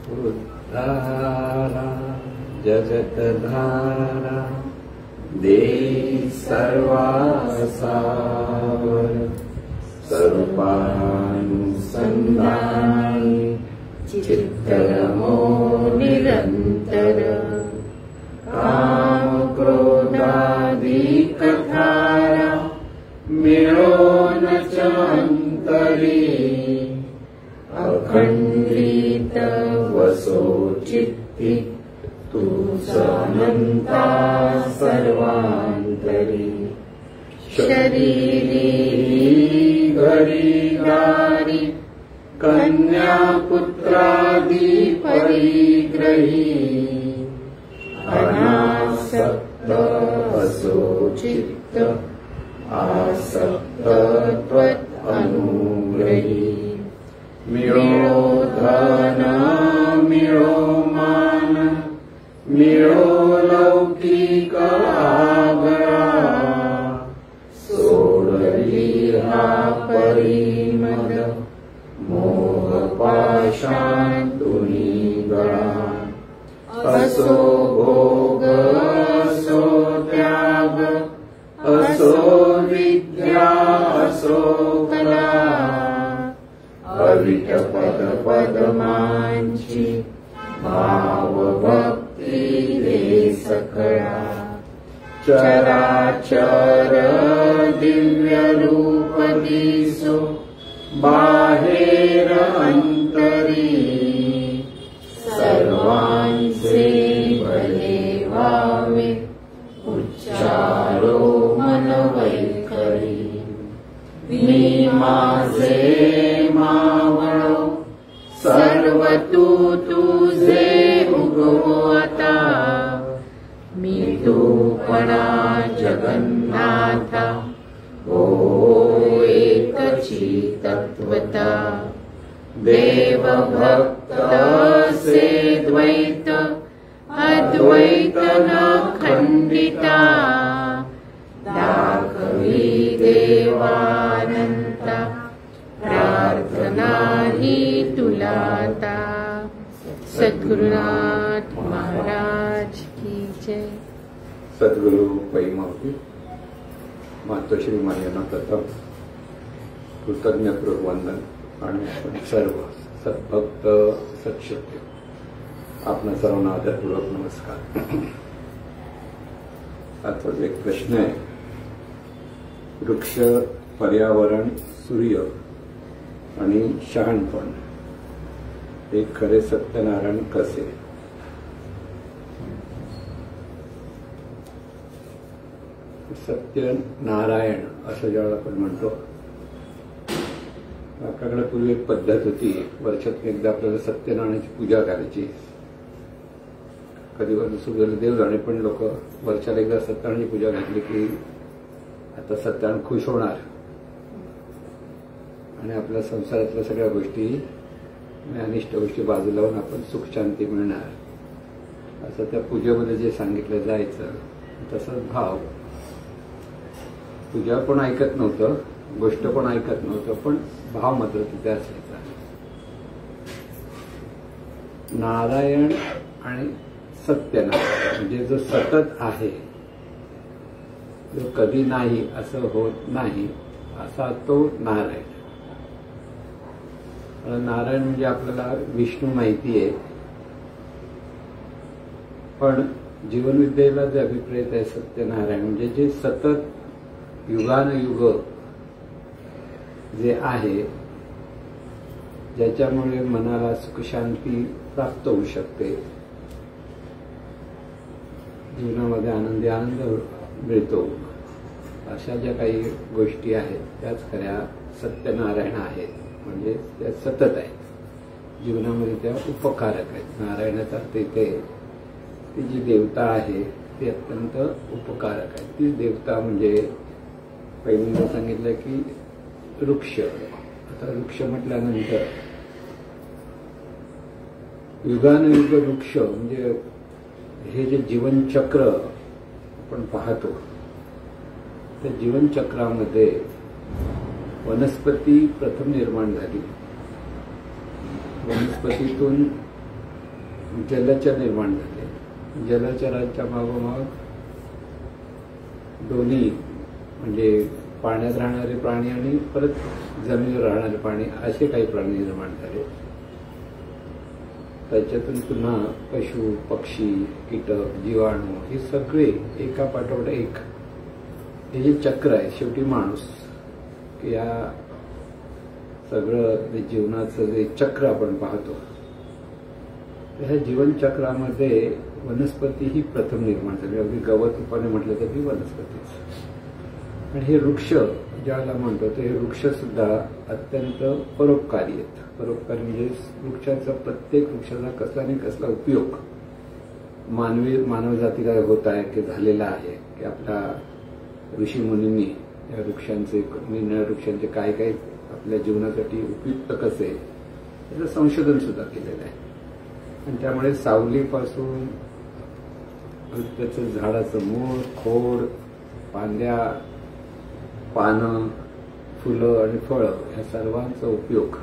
उद्धारा जगतधारा देई सर्वासावर स्वरूपानुसंधानी चित्तरमो निरंतर काम क्रोधादिकधारा मिळोन च अंतरी अखंडित वसो चित्ती तुझा अनंता सर्वांतरी शरीरी घरी दारी कन्या पुत्रादि परिग्रही अनासक्त असो चित्त आसक्त त्वत् अनुग्रही मिळो धन मिळो मान मिळो लौकिक आगळा सोडली हा परिमद मोह पाशांतुनी गळा असो भोग असो त्याग असो विद्या असो कला अविट पद पदमांची भाव भक्ती रे सकळा चराचर दिव्य रूप दिसो बाहेर अंतरी सर्वांचे भले व्हावे उच्चारो मन वैखरी मी माझे मावळो सर्व तू तुझे उगवता मी तूपणा जगन्नाथा ओ एकची तत्वता देव भक्त से द्वैत अद्वैत न खंडिता दाखवी देवानंता प्रार्थना ही तुलाता सद्गुरुनाथ महाराज की जय। सद्गुरु पैमावती मातोश्री मायांना प्रथम कृतज्ञपूर्वक वंदन आणि आपण सर्व सद्भक्त सत्शक्य आपणा सर्वांना आदरपूर्वक नमस्कार। आता एक प्रश्न आहे, वृक्ष पर्यावरण सूर्य आणि शहाणपण हे खरे सत्यनारायण कसे? सत्यनारायण असं ज्यावेळेला आपण म्हणतो, आपल्याकडे पूर्वी एक पद्धत होती, वर्षातून एकदा आपल्याला सत्यनारायणाची पूजा करायची। कधी देव जाणे, पण लोक वर्षाला एकदा सत्यनारायणाची पूजा घातली की आता सत्यनारायण खुश होणार आणि आपल्या संसारातल्या सगळ्या गोष्टी अनिष्ट गोष्टी बाजूला लावून आपण सुख शांती मिळणार असं त्या पूजेमध्ये जे सांगितलं जायचं तसंच भाव। पूजा पण ऐकत नव्हतं, गोष्ट पण ऐकत नव्हतं, पण भाव मात्र तिथे असायचा। नारायण आणि सत्यनारायण म्हणजे जो सतत आहे, जो कधी नाही असं होत नाही, असा तो नारायण। नारायण म्हणजे आपल्याला विष्णू माहिती आहे, पण जीवनविद्येला जे अभिप्रेत आहे सत्यनारायण म्हणजे जे सतत युगानुयुग जे आहे, ज्याच्यामुळे मनाला सुखशांती प्राप्त होऊ शकते, जीवनामध्ये आनंद मिळतो, अशा ज्या काही गोष्टी आहेत त्याच खऱ्या सत्यनारायण आहेत। म्हणजे त्या सतत आहेत, जीवनामध्ये त्या उपकारक आहेत। नारायणाचा अर्थ इथे ती जी देवता आहे ती अत्यंत उपकारक आहे। ती देवता म्हणजे पहिल्यांदा सांगितलं की वृक्ष। आता वृक्ष म्हटल्यानंतर युगानुयुग वृक्ष म्हणजे हे जे जीवनचक्र आपण पाहतो, त्या जीवनचक्रामध्ये वनस्पती प्रथम निर्माण झाली, वनस्पतीतून जलचर निर्माण झाले. जलचरांच्या मागोमाग दोन्ही म्हणजे पाण्यात राहणारे प्राणी आणि परत जमिनीवर राहणारे प्राणी असे काही प्राणी निर्माण झाले. त्याच्यातून पुन्हा पशु, पक्षी, कीटक, जीवाणू हे सगळे एका पाठोपाठ एक हे जे चक्र आहे, शेवटी माणूस की या सगळं जीवनाचं जे चक्र आपण पाहतो, ह्या जीवनचक्रामध्ये वनस्पती ही प्रथम निर्माण झाली. अगदी गवत रूपाने म्हटलं तर ती वनस्पतीच. आणि हे वृक्ष ज्याला म्हणतो ते हे वृक्ष सुद्धा अत्यंत परोपकारी आहेत. परोपकारी म्हणजे वृक्षाचा, प्रत्येक वृक्षाचा कसला आणि कसला उपयोग मानव जातीला होत आहे की झालेला आहे, की आपल्या ऋषीमुनींनी या वृक्षांचे काय काय आपल्या जीवनासाठी उपयुक्त कसे याचं संशोधन सुद्धा केलेलं आहे. आणि त्यामुळे सावलीपासून त्याचं झाडाचं मूळ, खोड, फांद्या, पानं, फुलं आणि फळं ह्या सर्वांचा उपयोग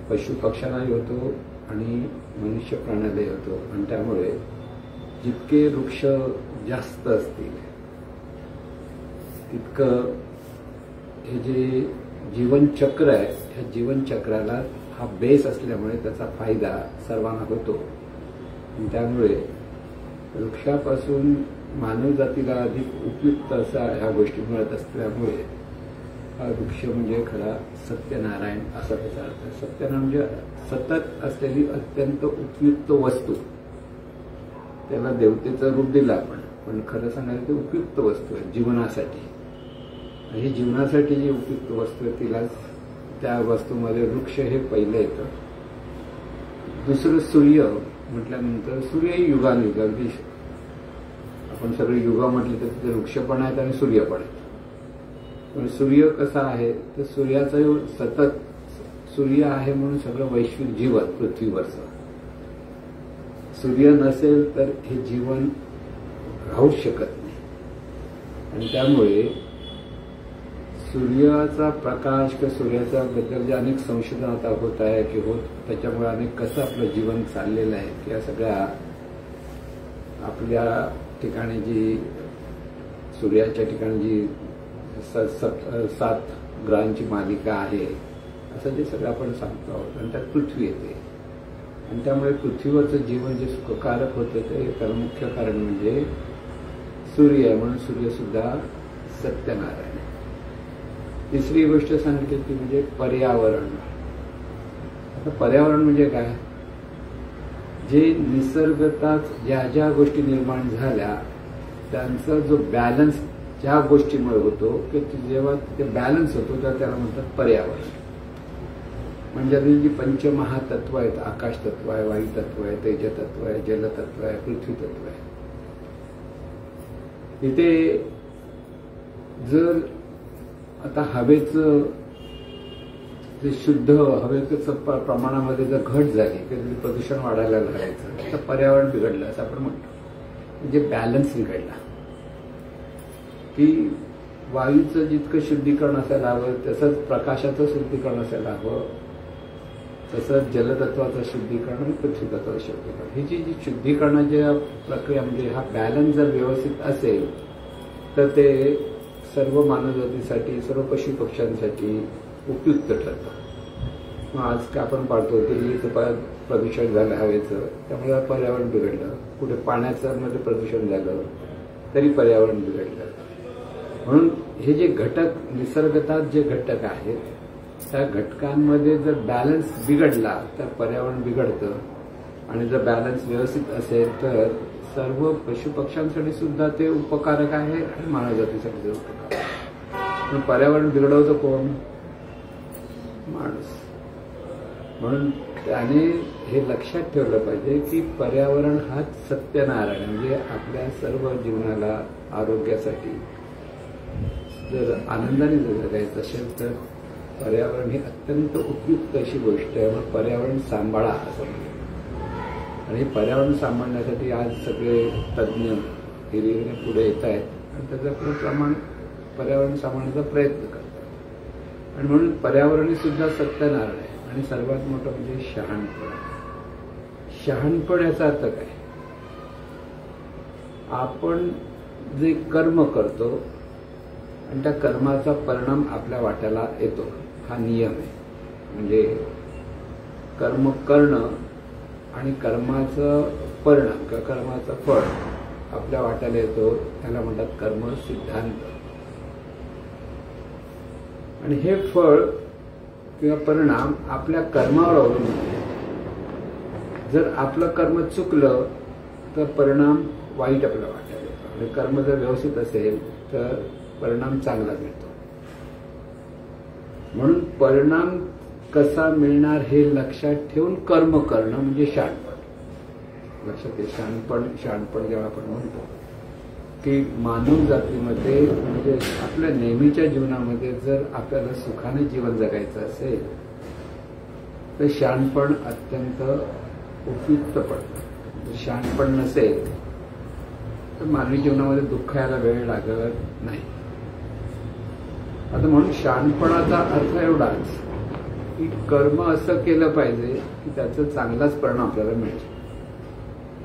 पशुपक्ष्यांनाही होतो आणि मनुष्य प्राण्यालाही होतो. आणि त्यामुळे जितके वृक्ष जास्त असतील तितकं हे जे जीवनचक्र आहे, ह्या जीवनचक्राला हा बेस असल्यामुळे त्याचा फायदा सर्वांना होतो. आणि त्यामुळे वृक्षापासून मानव जातीला अधिक उपयुक्त असा ह्या गोष्टी मिळत असल्यामुळे हा वृक्ष म्हणजे खरा सत्यनारायण असा त्याचा अर्थ आहे. सत्यनारायण म्हणजे सतत असलेली अत्यंत उपयुक्त वस्तू. त्याला देवतेचं रूप दिलं आपण, पण खरं सांगायचं ते उपयुक्त वस्तू आहे जीवनासाठी. आणि ही जीवनासाठी जी उपयुक्त वस्तू आहे तिलाच त्या वस्तूमध्ये वृक्ष हे पहिलं येतं. दुसरं सूर्य म्हटल्यानंतर सूर्य ही युगानुयुग, अगदी आपण सगळे युगा म्हटले तर तिथे वृक्ष पण आहेत आणि सूर्य पण आहेत. पण सूर्य कसा आहे तर सूर्याचा सतत सूर्य आहे म्हणून सगळं वैश्विक जीवन पृथ्वीवरचं. सूर्य नसेल तर हे जीवन राहू शकत नाही. आणि त्यामुळे सूर्याचा प्रकाश किंवा सूर्याचा बद्दल जे अनेक संशोधन आता होत आहे की त्याच्यामुळे अनेक कसं आपलं जीवन चाललेलं आहे की या सगळ्या आपल्या ठिकाणी जी सूर्याच्या ठिकाणी जी 7 ग्रहांची मालिका आहे असं जे सगळं आपण सांगतो आहोत. आणि त्यात पृथ्वी येते. आणि त्यामुळे पृथ्वीवरचं जीवन जे सुखकारक होतं ते त्याला मुख्य कारण म्हणजे सूर्य आहे, म्हणून सूर्य सुद्धा सत्यनारायण आहे. तिसरी गोष्ट सांगितली ती म्हणजे पर्यावरण. आता पर्यावरण म्हणजे काय, जे निसर्गताच ज्या ज्या गोष्टी निर्माण झाल्या त्यांचा जो बॅलन्स ज्या गोष्टीमुळे होतो की जेव्हा ते बॅलन्स होतो तर त्याला म्हणतात पर्यावरण. म्हणजे जी पंचमहातत्व आहेत, आकाश तत्व आहे, वायू तत्व आहे, तेज तत्व आहे, जलतत्व आहे, पृथ्वी तत्व आहे. इथे जर आता हवेचं जे शुद्ध हवेचं प्रमाणामध्ये जर घट झाली किंवा प्रदूषण वाढायला लागायचं तर पर्यावरण बिघडलं असं आपण म्हणतो. म्हणजे बॅलन्स बिघडला की वायूचं जितकं शुद्धीकरण असायला हवं तसंच प्रकाशाचं शुद्धीकरण असायला हवं, तसंच जलतत्वाचं शुद्धीकरण आणि पृथ्वी तत्वाचं शुद्धीकरण. ही जी शुद्धीकरणाच्या प्रक्रिया म्हणजे हा बॅलन्स जर व्यवस्थित असेल तर ते सर्व मानवजातीसाठी, सर्व पशुपक्ष्यांसाठी उपयुक्त ठरतं. मग आज काय आपण पाहतो दिल्लीचं प्रदूषण झालं हवेचं, त्यामुळे पर्यावरण बिघडलं. कुठे पाण्याचं मध्ये प्रदूषण झालं तरी पर्यावरण बिघडलं. म्हणून हे जे घटक निसर्गतात जे घटक आहेत त्या घटकांमध्ये जर बॅलन्स बिघडला तर पर्यावरण बिघडतं. आणि जर बॅलन्स व्यवस्थित असेल तर सर्व पशुपक्ष्यांसाठी सुद्धा ते उपकारक आहे आणि मानवजातीसाठी ते उपकारक आहे. पण पर्यावरण बिघडवतं कोण? माणूस. म्हणून त्याने हे लक्षात ठेवलं पाहिजे की पर्यावरण हाच सत्यनारायण म्हणजे आपल्या सर्व जीवनाला आरोग्यासाठी जर आनंदाने जगायचं असेल तर पर्यावरण ही अत्यंत उपयुक्त अशी गोष्ट आहे. मग पर्यावरण सांभाळा असं म्हणतात. आणि पर्यावरण सांभाळण्यासाठी आज सगळे तज्ज्ञ हिरिरीने पुढे येत आहेत आणि त्याचं पर्यावरण सांभाळण्याचा प्रयत्न करतात. आणि म्हणून पर्यावरण सुद्धा सत्यनारायण आहे. आणि सर्वात मोठं म्हणजे शहाणपण. शहाणपण याचा अर्थ काय? आपण जे कर्म करतो आणि त्या कर्माचा परिणाम आपल्या वाट्याला येतो, हा नियम आहे. म्हणजे कर्म करणं आणि कर्माचं परिणाम किंवा कर्माचं फळ आपल्या वाट्याला येतो, त्याला म्हणतात कर्म सिद्धांत. आणि हे फळ किंवा परिणाम आपल्या कर्मावर अवलंबून आहे. जर आपलं कर्म चुकलं तर परिणाम वाईट आपल्या वाट्याला येतो, आणि कर्म जर व्यवस्थित असेल तर परिणाम चांगला मिळतो. म्हणून परिणाम कसा मिळणार हे लक्षात ठेवून कर्म करणं म्हणजे शहाणपण. लक्षात घे, शहाणपण जेव्हा आपण म्हणतो की मानव जातीमध्ये म्हणजे आपल्या नेहमीच्या जीवनामध्ये जर आपल्याला सुखाने जीवन जगायचं असेल तर शहाणपण अत्यंत उपयुक्त पडतं. शहाणपण नसेल तर मानवी जीवनामध्ये दुःख यायला वेळ लागत नाही. आता म्हणून शहाणपणाचा अर्थ एवढाच की कर्म असं केलं पाहिजे की त्याचा चांगलाच परिणाम आपल्याला मिळेल.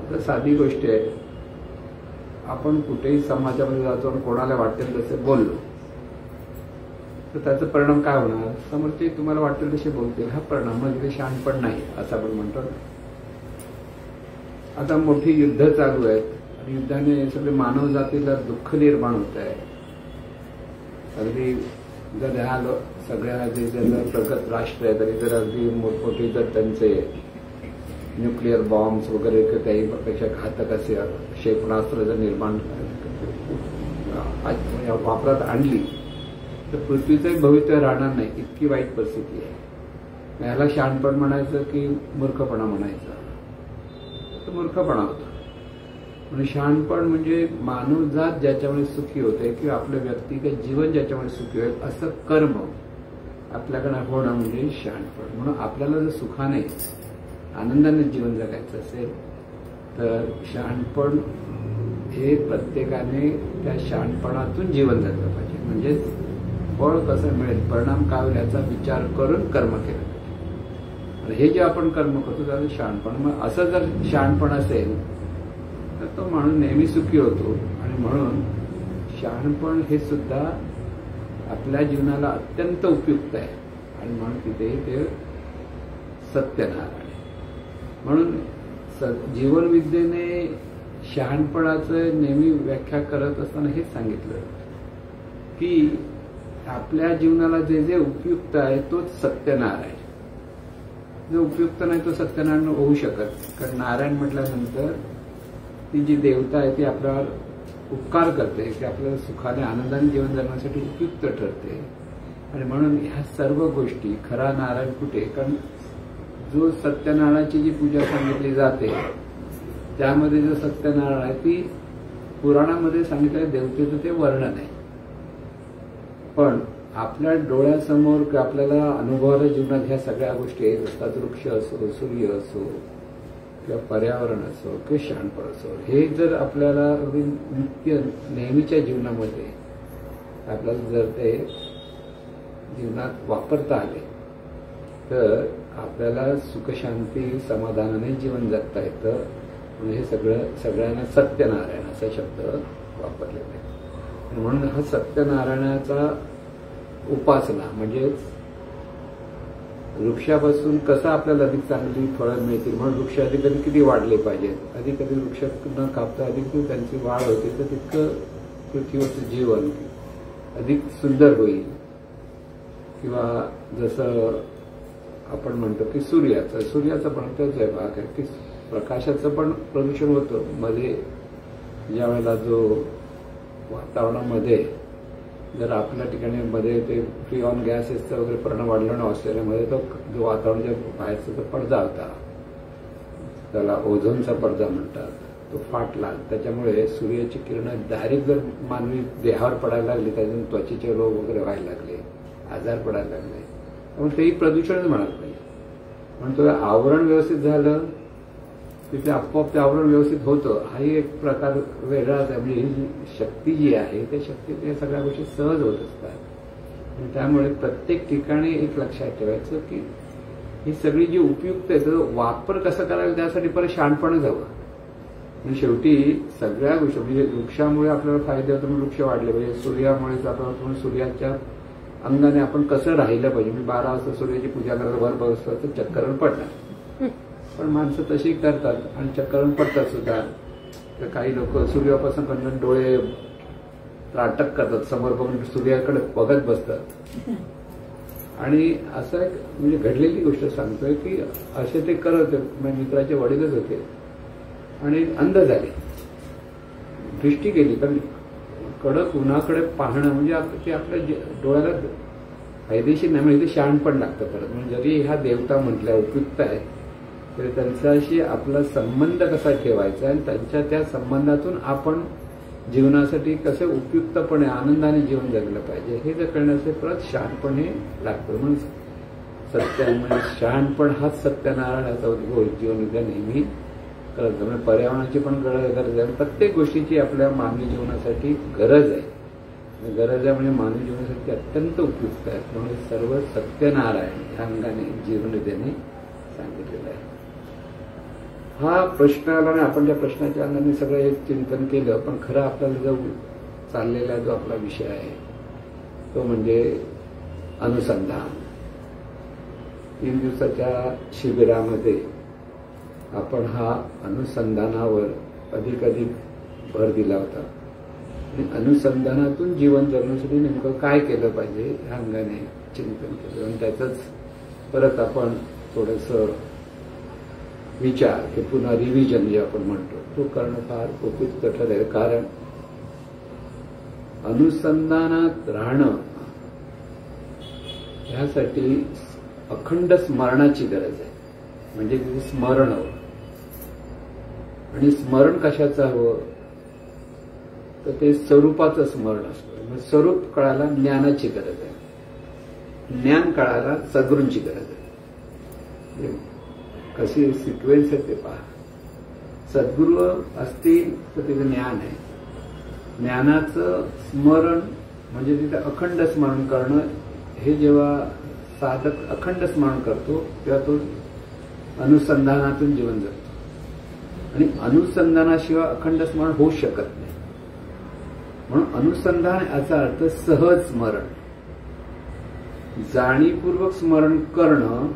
आता साधी गोष्ट आहे, आपण कुठेही समाजामध्ये जातो आणि कोणाला वाटेल तसे बोललो तर त्याचा परिणाम काय होणार? समोरचे तुम्हाला वाटेल तसे बोलतील, हा परिणाम म्हणजे शहाणपण नाही असं आपण म्हणतो. आता मोठी युद्ध चालू आहेत आणि युद्धाने सगळे मानव जातीला दुःख निर्माण होत आहे. अगदी जर ह्या सगळ्या जे जर प्रगत राष्ट्र आहे तरी जर अगदी मोठमोठी जर त्यांचे न्यूक्लिअर बॉम्ब्स वगैरे त्याहीपेक्षा घातक असे क्षेपणास्त्र जर निर्माण वापरात आणली तर पृथ्वीचंही भवितव्य राहणार नाही, इतकी वाईट परिस्थिती आहे. ह्याला शहाणपण म्हणायचं की मूर्खपणा म्हणायचं? तर मूर्खपणा होता. म्हणजे शहाणपण म्हणजे मानवजात ज्याच्यामुळे सुखी होते किंवा आपलं व्यक्तिगत जीवन ज्याच्यामुळे सुखी होईल असं कर्म आपल्याकडे होणं म्हणजे शहाणपण. म्हणून आपल्याला जर सुखाने आनंदाने जीवन जगायचं असेल तर शहाणपण हे प्रत्येकाने त्या शहाणपणातून जीवन जगलं पाहिजे. म्हणजे फळ कसं मिळेल, परिणाम काय होईल याचा विचार करून कर्म केलं पाहिजे. आणि हे जे आपण कर्म करतो त्याचं शहाणपण, मग असं जर शहाणपण असेल तर तो माणूस नेहमी सुखी होतो. आणि म्हणून शहाणपण हे सुद्धा आपल्या जीवनाला अत्यंत उपयुक्त आहे. आणि म्हणून तिथे ते सत्यनारायण. म्हणून जीवनविद्येने शहाणपणाचं नेहमी व्याख्या करत असताना हेच सांगितलं की आपल्या जीवनाला जे जे उपयुक्त आहे तोच सत्यनारायण. जो उपयुक्त नाही तो सत्यनारायण होऊ शकत. कारण नारायण म्हटल्यानंतर ती जी देवता आहे ती आपल्यावर उपकार करते की आपल्याला सुखाने आनंदाने जीवन जगण्यासाठी उपयुक्त ठरते. आणि म्हणून ह्या सर्व गोष्टी खरा नारायण कुठे? कारण जो सत्यनारायणाची जी पूजा सांगितली जाते त्यामध्ये जो सत्यनारायण आहे ती पुराणामध्ये सांगितलेल्या देवतेचं ते वर्णन आहे. पण आपल्या डोळ्यासमोर किंवा आपल्याला अनुभवाला जीवनात ह्या सगळ्या गोष्टी येत असतात. वृक्ष असो, सूर्य असो किंवा पर्यावरण असो किंवा शहाणपण असो, हे जर आपल्याला अगदी नित्य नेहमीच्या जीवनामध्ये आपल्याला जर ते जीवनात वापरता आले तर आपल्याला सुखशांती समाधानाने जीवन जगता येतं. म्हणजे हे सगळ्यांना सत्यनारायण असा शब्द वापरलेला आहे. म्हणून हा सत्यनारायणाचा उपासना म्हणजेच वृक्षापासून कसं आपल्याला अधिक चांगली फळं मिळतील, म्हणून वृक्ष अधिक किती वाढले पाहिजेत, अधिक वृक्ष न कापता अधिक त्यांची वाढ होते तर तितकं पृथ्वीवरचं जीवन अधिक सुंदर होईल. किंवा जसं आपण म्हणतो की सूर्याचा पण तोच आहे भाग आहे की प्रकाशाचं पण प्रदूषण होतं. मध्ये ज्या वेळेला जो वातावरणामध्ये जर आपल्या ठिकाणी मध्ये ते फ्री ऑन गॅसेसचा वगैरे परिणाम वाढला ना ऑस्ट्रेलियामध्ये, तो जो वातावरणाच्या बाहेरचा जो पडदा होता त्याला ओझोनचा पडदा म्हणतात, तो फाटला. त्याच्यामुळे सूर्याची किरणं डायरेक्ट जर मानवी देहावर पडायला लागली त्याच्यातून त्वचेचे रोग वगैरे व्हायला लागले, आजार पडायला लागले. त्यामुळे तेही प्रदूषणच म्हणायला पाहिजे. म्हणून तो आवरण व्यवस्थित झालं तिथे आपोआप ते आवरण व्यवस्थित होतं. हाही एक प्रकार वेगळाच आहे. म्हणजे ही शक्ती जी आहे त्या शक्तीत या सगळ्या गोष्टी सहज होत असतात. त्यामुळे प्रत्येक ठिकाणी एक लक्षात ठेवायचं की ही सगळी जी उपयुक्त आहे त्याचा वापर कसा करायला त्यासाठी परत शहाणपणच हवं. म्हणजे शेवटी सगळ्या गोष्टी म्हणजे वृक्षामुळे आपल्याला फायदे होतो म्हणून वृक्ष वाढले पाहिजे, सूर्यामुळेच आपल्याला सूर्याच्या अंगाने आपण कसं राहिलं पाहिजे. म्हणजे 12 वाजता सूर्याची पूजा करायला वर बसतं तर चक्करवर पडणार, पण माणसं तशी करतात आणि चक्करवर पडतात सुद्धा. तर काही लोक सूर्यापासून करणार डोळे नाटक करतात, समोर बघून सूर्याकडे बघत बसतात. आणि असं एक म्हणजे घडलेली गोष्ट सांगतोय की असे ते करत होते. माझ्या मित्राचे वडीलच होते आणि अंध झाले, दृष्टी गेली. कारण कडक उन्हाकडे पाहणं म्हणजे ते आपल्या डोळ्याला फायदेशीर नाही. म्हणजे ते शहाणपण लागतं परत. म्हणजे जरी ह्या देवता म्हटल्या उपयुक्त आहे तरी त्यांच्याशी आपला संबंध कसा ठेवायचा आणि त्यांच्या त्या संबंधातून आपण जीवनासाठी कसं उपयुक्तपणे आनंदाने जीवन जगलं पाहिजे हे जर करण्यासाठी परत शहाणपण हे लागतं. म्हणून सत्य म्हणजे शहाणपण हाच सत्यनारायणाचा उद्भव जीवनविद्या नेहमी करत. म्हणजे पर्यावरणाची पण गरज आहे, प्रत्येक गोष्टीची आपल्या मानवी जीवनासाठी गरज आहे. गरज आहे म्हणजे मानवी जीवनासाठी अत्यंत उपयुक्त आहे. म्हणून सर्व सत्यनारायण ह्या अंगाने जीवनविद्याने सांगितलेलं आहे. हा प्रश्न आला आणि आपण त्या प्रश्नाच्या अंगाने सगळं एक चिंतन केलं. पण खरं आपल्याला जो चाललेला जो आपला विषय आहे तो म्हणजे अनुसंधान. 3 दिवसाच्या शिबिरामध्ये आपण हा अनुसंधानावर अधिक भर दिला होता. आणि अनुसंधानातून जीवन जगण्यासाठी नेमकं काय केलं पाहिजे ह्या अंगाने चिंतन केलं. आणि त्याचंच परत आपण थोडंसं विचार की पुन्हा रिव्हिजन जे आपण म्हणतो तो करणं फार उपयुक्त ठरेल. कारण अनुसंधानात राहणं ह्यासाठी अखंड स्मरणाची गरज आहे. म्हणजे स्मरण हवं. आणि स्मरण कशाचं हवं तर ते स्वरूपाचं स्मरण असतं. म्हणजे स्वरूप कळायला ज्ञानाची गरज आहे, ज्ञान कळायला सद्गुरूंची गरज आहे. कशी सिक्वेन्स आहे ते पहा. सद्गुरू असतील तर तिचं ज्ञान आहे. ज्ञानाचं स्मरण म्हणजे तिथं अखंड स्मरण करणं. हे जेव्हा साधक अखंड स्मरण करतो तेव्हा तो अनुसंधानातून जीवन जगतो. आणि अनुसंधानाशिवाय अखंड स्मरण होऊ शकत नाही. म्हणून अनुसंधान याचा अर्थ सहज स्मरण, जाणीवपूर्वक स्मरण करणं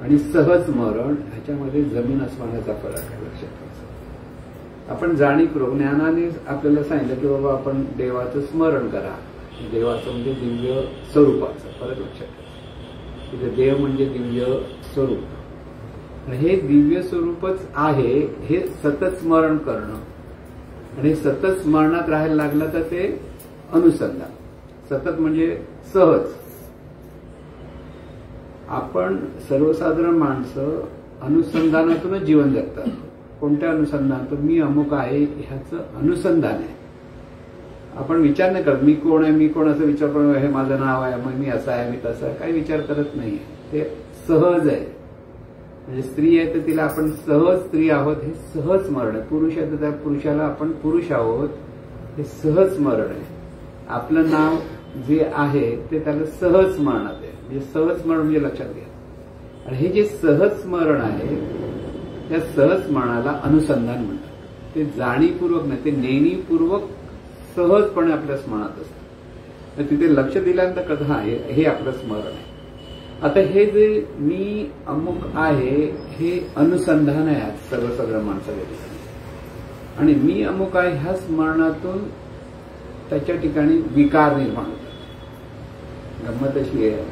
आणि सहज स्मरण ह्याच्यामध्ये जमीन आसमानाचा फरक आहे. लक्षात घ्यायचं. आपण जाणीवपूर्वक ज्ञानाने आपल्याला सांगितलं की बाबा आपण देवाचं स्मरण करा. देवाचं म्हणजे दिव्य स्वरूपाचं फरक लक्षात घ्यायचं. तिथे देव म्हणजे दिव्य स्वरूप. हे दिव्य स्वरूपच आहे हे सतत स्मरण करणं. आणि सतत स्मरणात राहायला लागलं तर ते अनुसंधान. सतत म्हणजे सहज. आपण सर्वसाधारण माणसं अनुसंधानातूनच जीवन जगतात. कोणत्या अनुसंधानातून? मी अमुक आहे ह्याचं अनुसंधान आहे. आपण विचार नाही करत मी कोण आहे, मी कोण असं विचार करून हे माझं नाव आहे मग मी असं आहे मी तसं आहे काही विचार करत नाही. ते सहज आहे. म्हणजे स्त्री आहे तर तिला आपण सहज स्त्री आहोत हे सहज स्मरण आहे. पुरुष आहे तर त्या पुरुषाला आपण पुरुष आहोत हे सहज स्मरण आहे. आपलं नाव जे आहे ते त्याला सहज स्मरणात आहे. म्हणजे सहज स्मरण म्हणजे लक्षात घ्या. आणि हे जे सहज स्मरण आहे त्या सहज स्मरणाला अनुसंधान म्हणतात. ते जाणीवपूर्वक नाही, ते नेणीपूर्वक सहजपणे आपल्या स्मरणात असतं. तर तिथे लक्ष दिल्यानंतर कळतं हा हे आपलं स्मरण आहे. आता हे जे मी अमुक आहे हे अनुसंधान आहे सर्वसाधारण माणसाच्या ठिकाणी. आणि मी अमुक आहे ह्या स्मरणातून त्याच्या ठिकाणी विकार निर्माण होतात. गंमत अशी आहे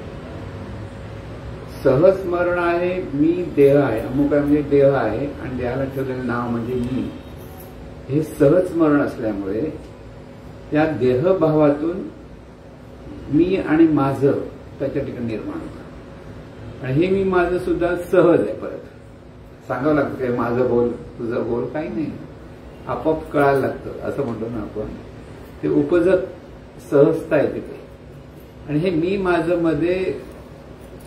सहज स्मरण आहे मी देह आहे. अमुक आहे म्हणजे देह आहे आणि देहाला ठेवलेलं नाव म्हणजे मी. हे सहज स्मरण असल्यामुळे त्या देहभावातून मी आणि माझं त्याच्या ठिकाणी निर्माण होतं. आणि हे मी माझं सुद्धा सहज आहे. परत सांगावं लागतं काय माझं बोल तुझं बोल काही नाही, आपोआप कळायला लागतं असं म्हणतो ना आपण. ते उपजत सहजता आहे तिथे. आणि हे मी माझं मध्ये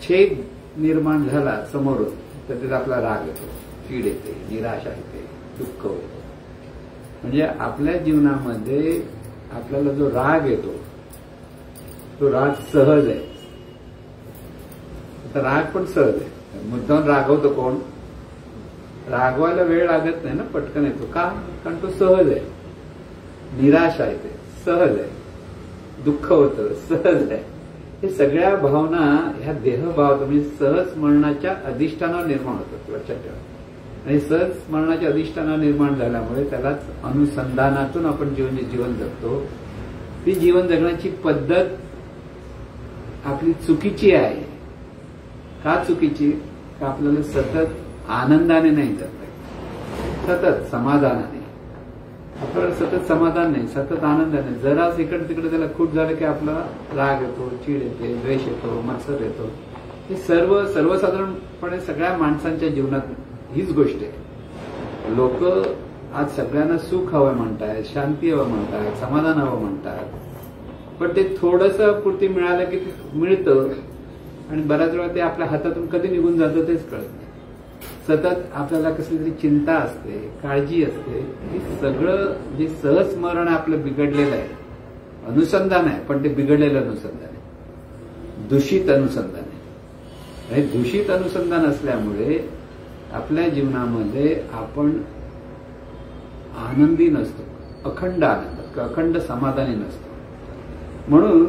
छेद निर्माण झाला समोरून तर त्याचा आपला राग येतो, चीड येते, निराशा येते, दुःख होतं. म्हणजे आपल्या जीवनामध्ये आपल्याला जो राग येतो तो राग सहज आहे. आता राग पण सहज आहे. मुद्दाम रागवतो कोण? रागवायला वेळ लागत नाही ना, पटकन येतो. का? कारण तो सहज आहे. निराश आहे, ते सहज आहे. दुःख होतं, सहज आहे. हे सगळ्या भावना ह्या देहभाव म्हणजे सहज स्मरणाच्या अधिष्ठानावर निर्माण होतात, लक्षात ठेवा. आणि सहज स्मरणाच्या अधिष्ठानावर निर्माण झाल्यामुळे त्यालाच अनुसंधानातून आपण जीवन जगतो. ती जीवन जगण्याची पद्धत आपली चुकीची आहे. का चुकीची? का आपल्याला सतत आनंदाने नाही जगता, सतत समाधानाने. आपल्याला सतत समाधान नाही, सतत आनंदाने. जराच इकडे तिकडे त्याला खूट झालं की आपला राग येतो, चीड येते, द्वेष येतो, मत्सर येतो. हे सर्वसाधारणपणे सगळ्या माणसांच्या जीवनात हीच गोष्ट आहे. लोक आज सगळ्यांना सुख हवं म्हणतात, शांती हवं म्हणतात, समाधान हवं म्हणतात. पण ते थोडंसं पुरती मिळालं की मिळतं आणि बऱ्याच वेळा ते आपल्या हातातून कधी निघून जातं तेच कळत नाही. सतत आपल्याला कसली तरी चिंता असते, काळजी असते. हे सगळं जे सहस्मरण आपलं बिघडलेलं आहे, अनुसंधान आहे, पण ते बिघडलेलं अनुसंधान आहे, दूषित अनुसंधान आहे. आणि दूषित अनुसंधान असल्यामुळे आपल्या जीवनामध्ये आपण आनंदी नसतो, अखंड आनंद, अखंड समाधानी नसतो. म्हणून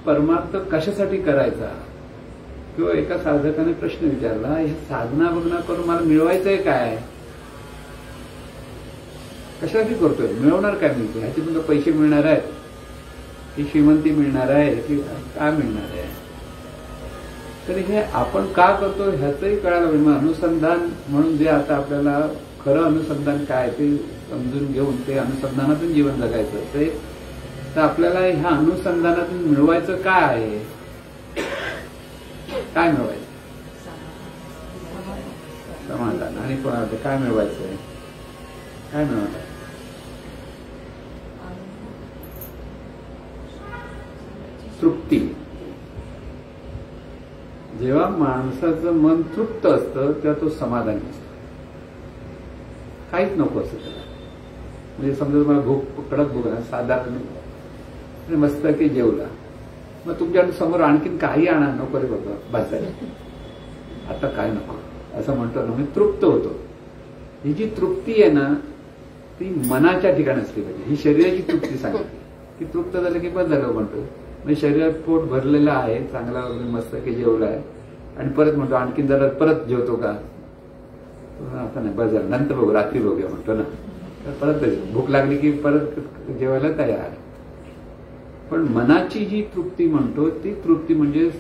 परमार्थ कशासाठी करायचा? किंवा एका साधकाने प्रश्न विचारला, ह्या साधना बघना करून मला मिळवायचंय काय? कशासाठी करतोय? मिळवणार काय मिळतो? ह्याच्यातून पैसे मिळणार आहेत की श्रीमंती मिळणार आहे की काय मिळणार आहे? तर हे आपण का करतो ह्याचंही कळायला पाहिजे. अनुसंधान म्हणून जे आता आपल्याला खरं अनुसंधान काय ते समजून घेऊन ते अनुसंधानातून जीवन जगायचं ते, तर आपल्याला ह्या अनुसंधानातून मिळवायचं काय आहे? काय मिळवायचं? समाधान. आणि कोणाला काय मिळवायचंय? काय मिळवायचं? तृप्ती. जेव्हा माणसाचं मन तृप्त असतं तेव्हा तो समाधानी असतो. काहीच नको असतं त्याला. म्हणजे समजा मला भूक, कडक भूक आहे, साधारण मस्त की जेवला, मग तुमच्या समोर आणखीन काही आणा नको रे बाबा, बस आता काय नको असं म्हणतो ना, मी तृप्त होतो. ही जी तृप्ती आहे ना ती मनाच्या ठिकाणी असली पाहिजे. ही शरीराची तृप्ती सांगितली की तृप्त झालं की बस झालं म्हणतो. म्हणजे शरीरात पोट भरलेलं आहे, चांगला वगैरे मस्त की जेवलाय आणि परत म्हणतो आणखीन जरा परत जेवतो का? आता नाही, बस झालं, नंतर बघू, रात्री बघूया म्हणतो ना. परत भूक लागली की परत जेवायला तयार. पण मनाची जी तृप्ती म्हणतो ती तृप्ती म्हणजे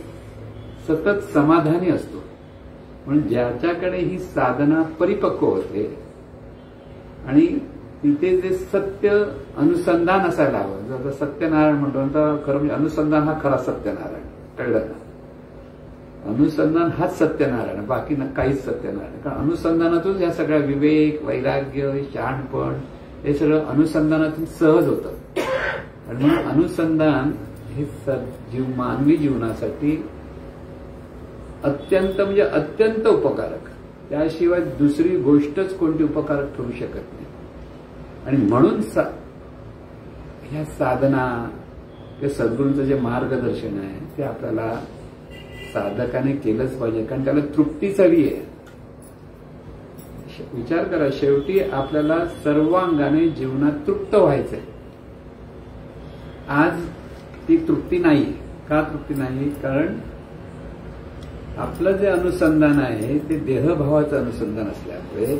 सतत समाधानी असतो. म्हणून ज्याच्याकडे ही साधना परिपक्व होते आणि तिथे जे सत्य अनुसंधान असायला हवं. जर सत्यनारायण म्हणतो तर खरं म्हणजे अनुसंधान हा खरा सत्यनारायण. कळलं ना? अनुसंधान हाच सत्यनारायण, बाकी काहीच सत्यनारायण. कारण अनुसंधानातून या सगळ्या विवेक, वैराग्य, शहाणपण हे सगळं अनुसंधानातून सहज होतं. आणि म्हणून अनुसंधान हे मानवी जीवनासाठी अत्यंत म्हणजे अत्यंत उपकारक. त्याशिवाय दुसरी गोष्टच कोणती उपकारक ठरू शकत नाही. आणि म्हणून ह्या साधना किंवा सद्गुरूंचं जे मार्गदर्शन आहे ते आपल्याला साधकाने केलंच पाहिजे. कारण त्याला तृप्तीच हवी आहे. विचार करा, शेवटी आपल्याला सर्वांगाने जीवनात तृप्त व्हायचंय. आज ती तृप्ती नाही. का तृप्ती नाही? कारण आपलं जे अनुसंधान आहे ते देहभावाचं अनुसंधान असल्यामुळे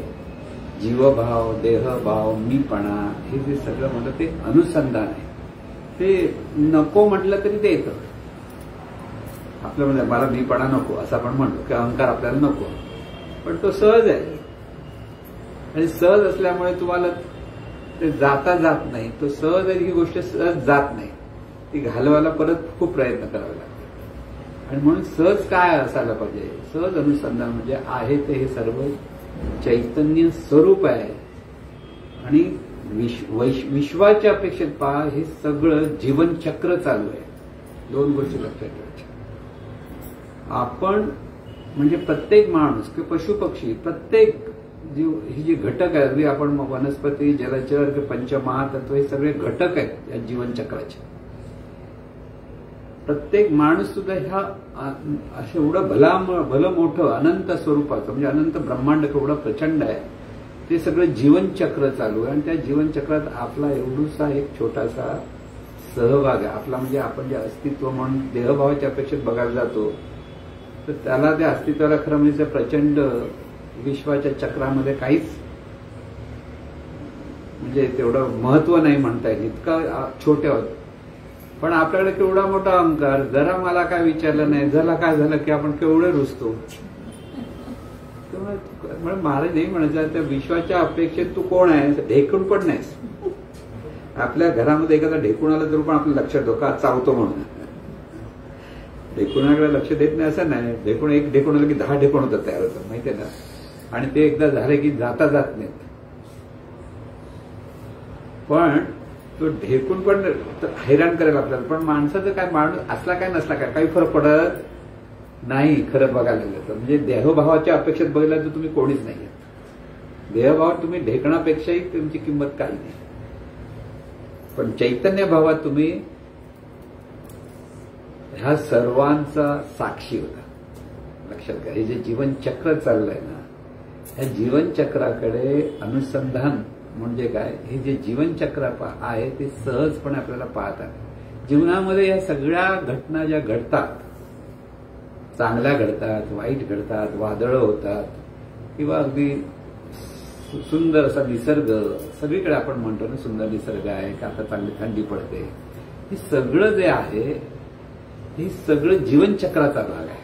जीवभाव, देहभाव, मीपणा हे जे सगळं म्हणतं ते अनुसंधान आहे. ते नको म्हटलं तरी ते येतं. आपलं म्हणजे मला मीपणा नको असं आपण म्हणतो की अहंकार आपल्याला नको, पण तो सहज आहे. आणि सहज असल्यामुळे तुम्हाला ते जाता जात नाही. तो सहज आहे, ही गोष्ट सहज जात नाही. ती घालवायला परत खूप प्रयत्न करावे लागतात. आणि म्हणून सहज काय असायला पाहिजे? सहज अनुसंधान म्हणजे आहे ते हे सर्व चैतन्य स्वरूप आहे. आणि विश्वाच्या अपेक्षेत पहा हे सगळं जीवनचक्र चालू आहे. दोन गोष्टी लक्षात ठेवायच्या. आपण म्हणजे प्रत्येक माणूस किंवा पशुपक्षी, प्रत्येक जीव ही जी घटक आहेत, अगदी आपण वनस्पती, जलचर, पंचमहातत्व हे सगळे घटक आहेत या जीवनचक्राचे. प्रत्येक माणूस सुद्धा ह्या असं एवढं भलं मोठं अनंत स्वरूपाचं म्हणजे अनंत ब्रह्मांड केवढं प्रचंड आहे, ते सगळं जीवनचक्र चालू आहे आणि त्या जीवनचक्रात आपला एवढूसा एक छोटासा सहभाग आहे आपला. म्हणजे आपण जे अस्तित्व म्हणून देहभावाच्या अपेक्षेत बघायला जातो तर त्याला त्या अस्तित्वाला खरं म्हणजे प्रचंड विश्वाच्या चक्रामध्ये काहीच म्हणजे तेवढं महत्व नाही म्हणता येईल, इतका छोटे आहोत. पण आपल्याकडे केवढा मोठा अहंकार, जरा मला काय विचारलं नाही, जरा काय झालं की आपण केवढे रुसतो. म्हणजे महाराज नाही म्हणायचं त्या विश्वाच्या अपेक्षेत तू कोण आहे, ढेकून पण नाहीस. आपल्या घरामध्ये एखादा ढेकून आला तर पण आपलं लक्ष का चावतो म्हणून, ढेकुणाकडे लक्ष देत नाही असं नाही. एक ढेकूण आलं की 10 ढेकूण होतात तयार होतात माहितीये ना, आणि ते एकदा झाले की जाता जात नाहीत. पण तो ढेकून पण हैराण करेल आपल्याला. पण माणसाचं काय, माणूस असला काय नसला काय काही फरक पडत नाही खरं बघायला गेलं तर. म्हणजे देहभावाच्या अपेक्षेत बघितलं तर तुम्ही कोणीच नाही. देहभावात तुम्ही ढेकणापेक्षाही तुमची किंमत काही नाही. पण चैतन्य भावात तुम्ही ह्या सर्वांचा साक्षी होता. लक्षात घ्या, हे जे जीवनचक्र चाललंय ना, ह्या जीवनचक्राकडे अनुसंधान म्हणजे काय, हे जे जीवनचक्र आहे ते सहजपणे आपल्याला पाहतात. जीवनामध्ये या सगळ्या घटना ज्या घडतात, चांगल्या घडतात, वाईट घडतात, वादळं होतात किंवा अगदी सुंदर असा निसर्ग, सगळीकडे आपण म्हणतो ना सुंदर निसर्ग आहे का, आता चांगली थंडी पडते, हे सगळं जे आहे हे सगळं जीवनचक्राचा भाग आहे.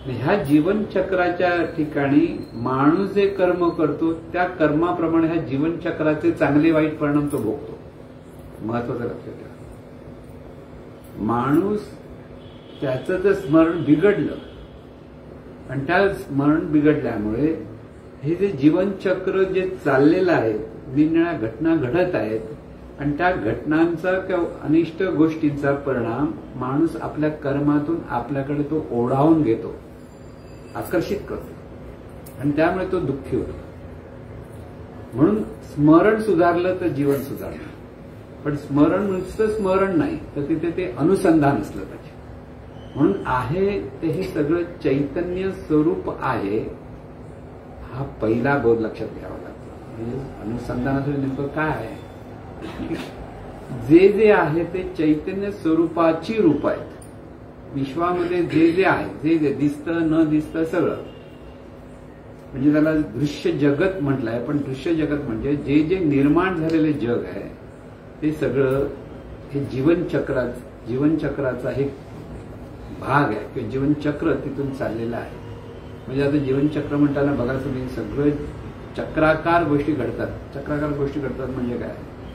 ह्या जीवनचक्राच्या ठिकाणी माणूस जे कर्म करतो त्या कर्माप्रमाणे ह्या जीवनचक्राचे चांगले वाईट परिणाम तो भोगतो. महत्वाचं लक्षात ठेवा. माणूस त्याचं जर स्मरण बिघडलं आणि त्या स्मरण बिघडल्यामुळे हे जे जीवनचक्र जे चाललेलं आहे, निरनिराळ्या घटना घडत आहेत आणि त्या घटनांचा किंवा अनिष्ट गोष्टींचा परिणाम माणूस आपल्या कर्मातून आपल्याकडे तो ओढावून घेतो, आकर्षित करतो आणि त्यामुळे तो दुःखी होतो. म्हणून स्मरण सुधारलं तर जीवन सुधारलं. पण स्मरण नुसतं स्मरण नाही तर तिथे ते अनुसंधान असलं पाहिजे. म्हणून आहे ते हे सगळं चैतन्य स्वरूप आहे, हा पहिला बोध लक्षात घ्यावा लागतो. म्हणजे अनुसंधानाचं नेमकं काय आहे, जे जे आहे ते चैतन्य स्वरूपाची रूप आहेत. विश्वामध्ये जे जे आहे, जे जे दिसतं न दिसतं सगळं, म्हणजे त्याला दृश्य जगत म्हटलंय. पण दृश्य जगत म्हणजे जे जे निर्माण झालेले जग आहे ते सगळं हे जीवनचक्राचा हे भाग आहे किंवा जीवनचक्र तिथून चाललेलं आहे. म्हणजे आता जीवनचक्र म्हणताना बघा तुम्ही सगळं चक्राकार गोष्टी घडतात. चक्राकार गोष्टी घडतात म्हणजे काय,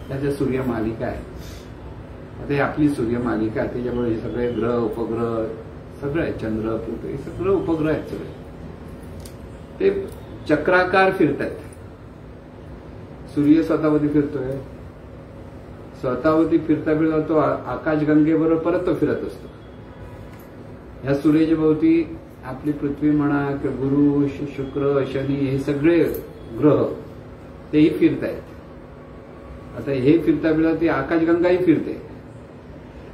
त्याच्या सूर्यमालिका आहे. आता ही आपली सूर्यमालिका आहे, त्याच्यामुळे हे सगळे ग्रह उपग्रह सगळं आहे, चंद्र पृथ्वी हे सगळं उपग्रह आहेत. सगळे ते चक्राकार फिरत आहेत. सूर्य स्वतःवरती फिरतोय, स्वतःवरती फिरता फिरता तो आकाशगंगेबरोबर परत तो फिरत असतो. ह्या सूर्याच्या भोवती आपली पृथ्वी म्हणा किंवा गुरु शुक्र शनी हे सगळे ग्रह तेही फिरत आहेत. आता हे फिरता फिरता ती आकाशगंगाही फिरते.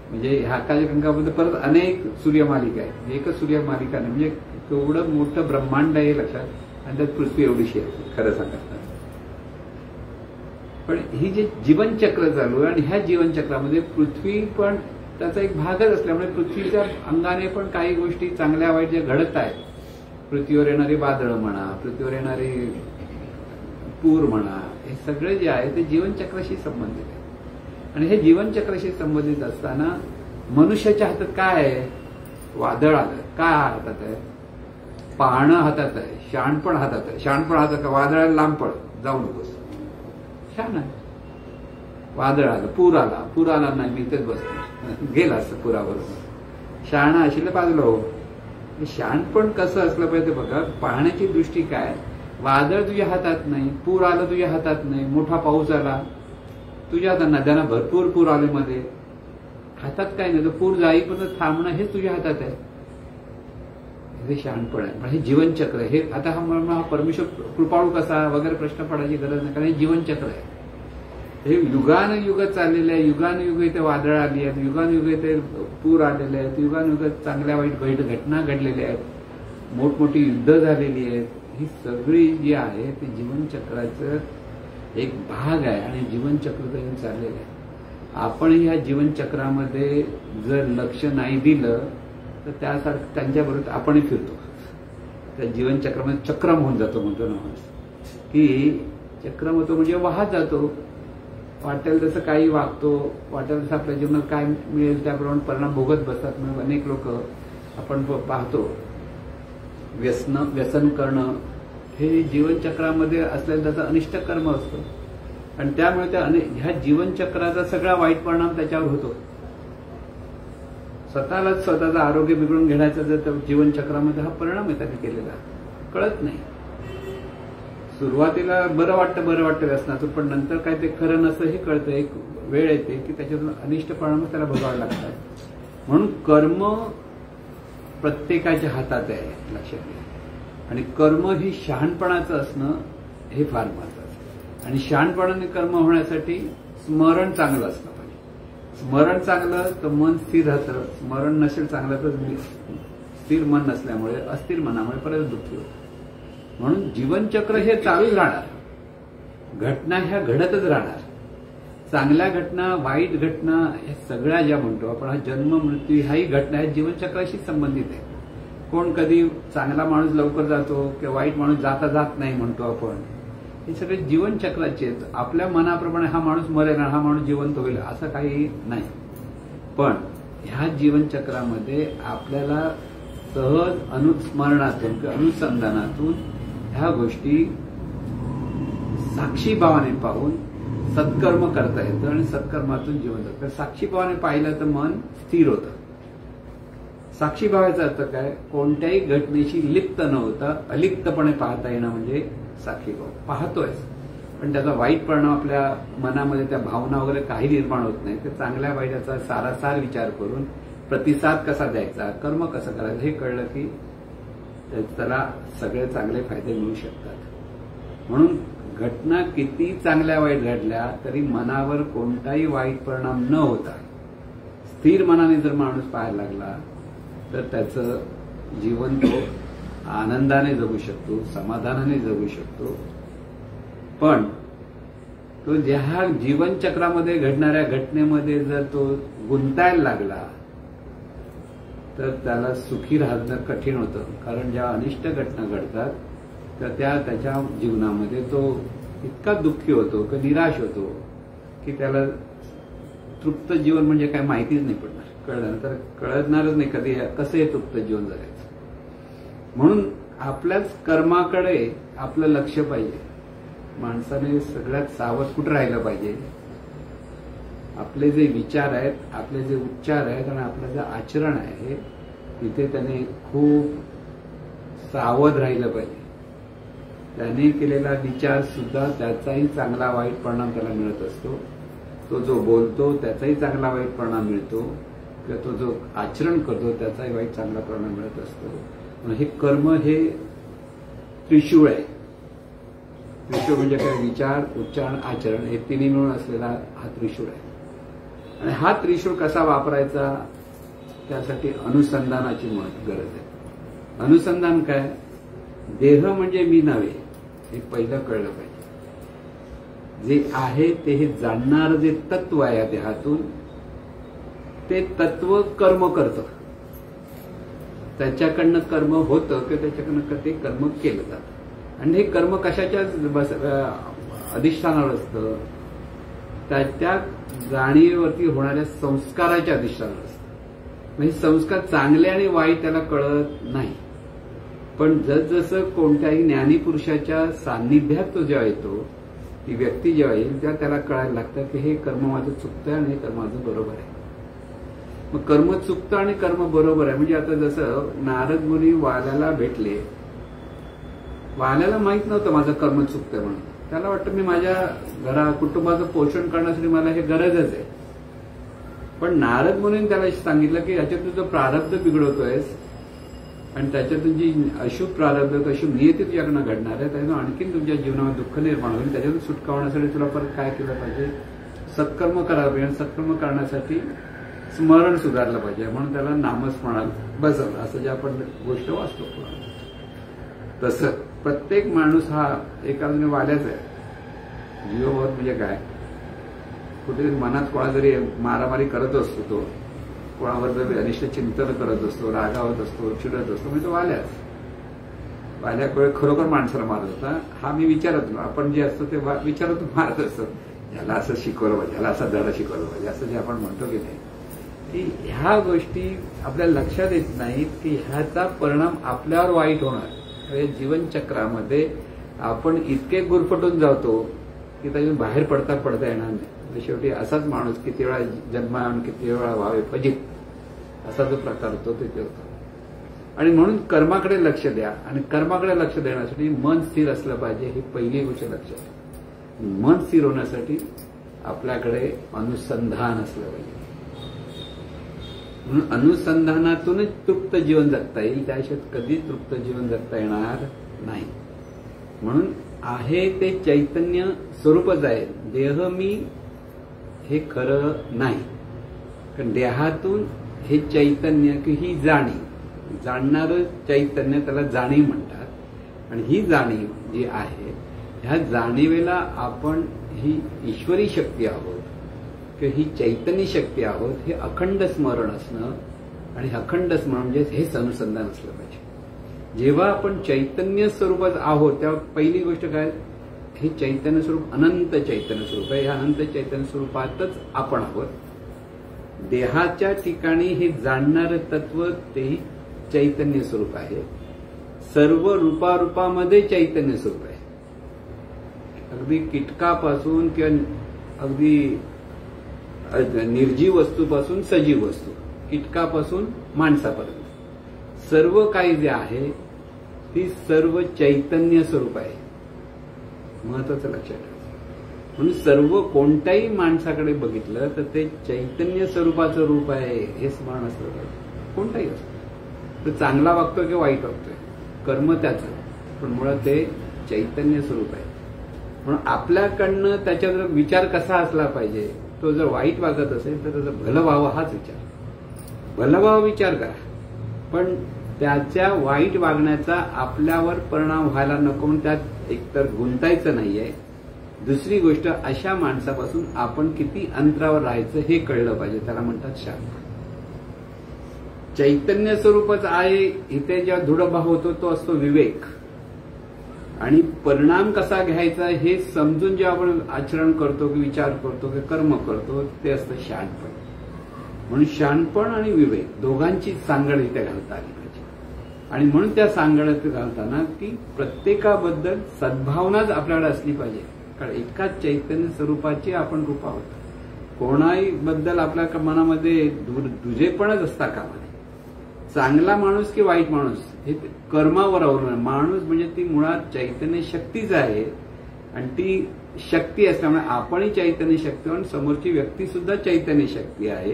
म्हणजे ह्या आकाशगंगामध्ये परत अनेक सूर्यमालिका आहेत. एकच सूर्यमालिका नाही, म्हणजे केवढं मोठं ब्रह्मांड आहे लक्षात. आणि त्यात पृथ्वी एवढीशी आहे खरं सांगतात. पण ही जे जीवनचक्र चालू आहे आणि ह्या जीवनचक्रामध्ये पृथ्वी पण त्याचा एक भागच असल्यामुळे पृथ्वीच्या अंगाने पण काही गोष्टी चांगल्या वाईट ज्या घडत आहेत, पृथ्वीवर येणारी वादळं म्हणा, पृथ्वीवर येणारी पूर म्हणा, हे सगळे जे आहे ते जीवनचक्राशी संबंधित आहे. आणि हे जीवनचक्राशी संबंधित असताना मनुष्याच्या हातात काय आहे, वादळ आलं काय हातात आहे, पाहणं हातात आहे, शहाणपण हातात आहे. शहाणपण हातात का, वादळाला लांब पड, जाऊ नकोस, छान आहे. वादळ आलं, पूर आला नाही मी इथेच बसतो, गेला असतं पुराबरोबर. शहाणा असेल बाजूला हो. शहाणपण कसं असलं पाहिजे बघा. पाहण्याची दृष्टी काय, वादळ तुझ्या हातात नाही, पूर आलं तुझ्या हातात नाही, मोठा पाऊस आला तुझ्या हातात, नद्यांना भरपूर पूर आले मध्ये, हातात काय नाही. तर पूर जाईपर्यंत थांबणं हे तुझ्या हातात आहे. हे शहाणपण आहे. पण हे जीवनचक्र हे आता हा परमेश्वर कृपाळू कसा वगैरे प्रश्न पडायची गरज नाही, कारण हे जीवनचक्र आहे. हे युगानुयुग चाललेले आहे. युगानुयुग इथे वादळ आली आहेत, युगानुयुग इथे पूर आलेले आहेत, युगानुयुग चांगल्या वाईट घटना घडलेल्या आहेत, मोठमोठी युद्ध झालेली आहेत. ही सगळी जी आहे ती जीवनचक्राचं एक भाग आहे आणि जीवनचक्र येऊन चाललेलं आहे. आपण ह्या जीवनचक्रामध्ये जर लक्ष नाही दिलं तर त्यासारखं त्यांच्याबरोबर आपणही फिरतो. त्या जीवनचक्रामध्ये चक्रम होऊन जातो म्हणतो ना माणूस, की चक्रम होतो म्हणजे वाहत जातो. वाटेल तसं काही वागतो, वाटेल तसं आपल्या जीवनात काय मिळेल त्याप्रमाणे परिणाम भोगत बसतात. मग अनेक लोक आपण पाहतो व्यसन करणं हे जीवनचक्रामध्ये असलेलं त्याचं अनिष्ट कर्म असतं आणि त्यामुळे त्या ह्या जीवनचक्राचा सगळा वाईट परिणाम त्याच्यावर होतो. स्वतःलाच स्वतःचं आरोग्य बिघडून घेण्याचा जर जीवनचक्रामध्ये हा परिणाम आहे त्याने केलेला, कळत नाही. सुरुवातीला बरं वाटतं व्यसनातून, पण नंतर काय ते खरं नसतं हे कळतं. एक वेळ येते की त्याच्यातून अनिष्ट परिणाम त्याला भोगावे लागतात. म्हणून कर्म प्रत्येकाच्या हातात आहे, लक्षात घ्या. आणि कर्म ही शहाणपणाचं असणं हे फार महत्वाचं. आणि शहाणपणाने कर्म होण्यासाठी स्मरण चांगलं असलं पाहिजे. स्मरण चांगलं तर मन स्थिर राहतं, स्मरण नसेल चांगलं तर स्थिर मन नसल्यामुळे अस्थिर मनामुळे परत दुःखी होतं. म्हणून जीवनचक्र हे चालूच राहणार, घटना ह्या घडतच राहणार. चांगल्या घटना, वाईट घटना ह्या सगळ्या ज्या म्हणतो आपण, हा जन्म मृत्यू ह्याही घटना ह्या जीवनचक्राशी संबंधित आहे. कोण कधी चांगला माणूस लवकर जातो किंवा वाईट माणूस जात नाही म्हणतो आपण, हे सगळे जीवनचक्राचे आहेत. आपल्या मनाप्रमाणे हा माणूस मरेल, हा माणूस जिवंत होईल असं काही नाही. पण ह्या जीवनचक्रामध्ये आपल्याला सहज अनुस्मरणातून किंवा अनुसंधानातून ह्या गोष्टी साक्षी भावाने पाहून सत्कर्म करता येतं आणि सत्कर्मातून जीवन जगतं. साक्षी भावाने पाहिलं तर मन स्थिर होतं. साक्षी भावाचा अर्थ काय? कोणत्याही घटनेशी लिप्त न होता अलिप्तपणे पाहता येणं म्हणजे साक्षी भाव. पाहतोय पण त्याचा वाईट परिणाम आपल्या मनामध्ये त्या भावना वगैरे काही निर्माण होत नाही. ते चांगल्या वाईटाचा सारासार विचार करून प्रतिसाद कसा द्यायचा, कर्म कसं करायचं हे कळलं की त्याला सगळे चांगले फायदे मिळू शकतात. म्हणून घटना किती चांगल्या वाईट घडल्या तरी मनावर कोणताही वाईट परिणाम न होता स्थिर मनाने जर माणूस पाहायला लागला तर त्याचं जीवन तो आनंदाने जगू शकतो, समाधानाने जगू शकतो. पण तो ज्या जीवनचक्रामध्ये घडणाऱ्या घटनेमध्ये जर तो गुंतायला लागला तर त्याला सुखी राहणं कठीण होतं. कारण ज्या अनिष्ट घटना घडतात तर त्याच्या जीवनामध्ये तो इतका दुःखी होतो की निराश होतो की त्याला तृप्त जीवन म्हणजे काय माहितीच नाही पडणार. कळलं तर कळणारच नाही कधी कसं हे तृप्त जीवन जगायचं. म्हणून आपल्याच कर्माकडे आपलं लक्ष पाहिजे. माणसाने सगळ्यात सावध कुठं राहिलं पाहिजे? आपले जे विचार आहेत, आपले जे उच्चार आहेत आणि आपलं जे आचरण आहे तिथे त्याने खूप सावध राहिलं पाहिजे. त्याने केलेला विचार सुद्धा त्याचाही चांगला वाईट परिणाम त्याला मिळत असतो. तो जो बोलतो त्याचाही चांगला वाईट परिणाम मिळतो किंवा तो जो आचरण करतो त्याचाही वाईट चांगला परिणाम मिळत असतो. हे कर्म हे त्रिशूळ आहे. त्रिशूळ म्हणजे काय? विचार, उच्चारण, आचरण हे तिन्ही मिळून असलेला हा त्रिशूळ आहे. आणि हा त्रिशूळ कसा वापरायचा त्यासाठी अनुसंधानाची गरज आहे. अनुसंधान काय? देह म्हणजे मी नव्हे हे पहिलं कळलं पाहिजे. जे आहे ते हे जाणणारं जे तत्व आहे या देहातून ते तत्व कर्म करतं. त्याच्याकडनं कर्म होतं की त्याच्याकडनं ते कर्म केलं जातं. आणि हे कर्म कशाच्या अधिष्ठानावर असतं? त्या जाणीवेवरती होणाऱ्या संस्काराच्या अधिष्ठानावर असतं. म्हणजे संस्कार चांगले आणि वाईट त्याला कळत नाही. पण जसजसं कोणत्याही ज्ञानी पुरुषाच्या सान्निध्यात तो जेव्हा येतो, ती व्यक्ती जेव्हा येईल तेव्हा त्याला कळायला लागतं की हे कर्म माझं चुकतंय आणि हे कर्म माझं बरोबर आहे. मग कर्म चुकतं आणि कर्म बरोबर आहे म्हणजे आता जसं नारद मुनी वाल्याला भेटले, वाल्याला माहित नव्हतं माझं कर्म चुकतंय म्हणून. त्याला वाटतं मी माझ्या कुटुंबाचं पोषण करण्यासाठी मला हे गरजच आहे. पण नारद मुनीने त्याला सांगितलं की याच्यात तुझं प्रारब्ध बिघडवतोयस आणि त्याच्यातून जी अशुभ प्रारब्ध, अशुभ नियती तुझ्याकडनं घडणार आहे त्याच्यातून आणखीन तुमच्या जीवनामध्ये दुःख निर्माण होईल. त्याच्यातून सुटका होण्यासाठी तुला परत काय केलं पाहिजे? सत्कर्म करावे आणि सत्कर्म करण्यासाठी स्मरण सुधारलं पाहिजे म्हणून त्याला नामस्मरणात बसवलं असं जे आपण गोष्ट वाचतो. तसं प्रत्येक माणूस हा एका बाजूने वाल्याच आहे. जीवभाव म्हणजे काय, कुठेतरी मनात कोणा जरी मारामारी करत असतो, तो कोणावर जरी अनिष्ट चिंतन करत असतो, रागावत असतो, चिडत असतो, म्हणजे तो वाल्याच. वाल्याकडे खरोखर माणसाला मारत होता हा मी विचारत नाही. आपण जे असतो ते विचारातून मारत असतो. ह्याला असं शिकवलं पाहिजे, ह्याला असा धडा शिकवलं पाहिजे असं जे आपण म्हणतो की नाही, की ह्या गोष्टी आपल्याला लक्षात येत नाहीत की ह्याचा परिणाम आपल्यावर वाईट होणार. जीवनचक्रामध्ये आपण इतके गुरफटून जातो की त्यातून बाहेर पडता पडता येणार नाही. शेवटी असाच माणूस किती वेळा जन्मावून किती वेळा व्हावे फजित असा जो प्रकार होतो तिथे होतो. आणि म्हणून कर्माकडे लक्ष द्या आणि कर्माकडे लक्ष देण्यासाठी मन स्थिर असलं पाहिजे ही पहिली गोष्ट लक्षात द्या. मन स्थिर होण्यासाठी आपल्याकडे अनुसंधान असलं पाहिजे. म्हणून अनुसंधानातूनच तृप्त जीवन जगता येईल, त्याशिवाय कधीच तृप्त जीवन जगता येणार नाही. म्हणून आहे ते चैतन्य स्वरूपच आहे. देह मी हे खरं नाही, कारण देहातून हे चैतन्य की ही जाणीव, जाणणारं चैतन्य त्याला जाणीव म्हणतात. आणि ही जाणीव जी आहे ह्या जाणीवेला आपण ही ईश्वरी शक्ती आहोत किंवा ही चैतन्य शक्ती आहोत हे अखंड स्मरण असणं. आणि अखंड स्मरण म्हणजे हेच अनुसंधान असलं पाहिजे. जेव्हा आपण चैतन्य स्वरूपात आहोत तेव्हा पहिली गोष्ट काय, हे चैतन्य स्वरूप अनंत चैतन्य स्वरूप आहे. ह्या अनंत चैतन्य स्वरूपातच आपण आहोत. देहाच्या ठिकाणी हे जाणणारं तत्व तेही चैतन्य स्वरूप आहे. सर्व रूपारूपामध्ये चैतन्य स्वरूप आहे. अगदी कीटकापासून किंवा अगदी निर्जीव वस्तूपासून सजीव वस्तू, कीटकापासून माणसापर्यंत सर्व काही जे आहे ती सर्व चैतन्य स्वरूप आहे. महत्वाचं लक्षात ठेवा. म्हणून सर्व कोणत्याही माणसाकडे बघितलं तर ते चैतन्य स्वरूपाचं रूप आहे हे स्मरण असलं पाहिजे. कोणताही असतं, तो चांगला वागतोय किंवा वाईट वागतोय, कर्म त्याचं, पण मुळात ते चैतन्य स्वरूप आहे. म्हणून आपल्याकडनं त्याच्यावर विचार कसा असला पाहिजे, तो जर वाईट वागत असेल तर त्याचं भलं व्हावं हाच विचार, भलं व्हावं विचार करा. पण त्याच्या वाईट वागण्याचा आपल्यावर परिणाम व्हायला नको म्हणून त्यात एकतर गुंतायचं नाहीये. दुसरी गोष्ट, अशा माणसापासून आपण किती अंतरावर राहायचं हे कळलं पाहिजे. त्याला म्हणतात शांत. चैतन्य स्वरूपच आहे इथे जेव्हा दृढभाव होतो तो असतो विवेक. आणि परिणाम कसा घ्यायचा हे समजून जेव्हा आपण आचरण करतो की विचार करतो की कर्म करतो ते असतं शहाणपण. म्हणून शहाणपण आणि विवेक दोघांची सांगड इथे घालता आली पाहिजे. आणि म्हणून त्या सांगडात घालताना की प्रत्येकाबद्दल सद्भावनाच आपल्याकडे असली पाहिजे. कारण एकाच चैतन्य स्वरूपाची आपण रूप आहोत. कोणाही बद्दल आपल्या मनामध्ये दुजेपणच असता कामा नये. चांगला माणूस की वाईट माणूस हे कर्मावर अवलंबून आहे. माणूस म्हणजे ती मुळात चैतन्य शक्तीच आहे आणि ती शक्ती असल्यामुळे आपणही चैतन्य शक्ती आणि समोरची व्यक्ती सुद्धा चैतन्य शक्ती आहे.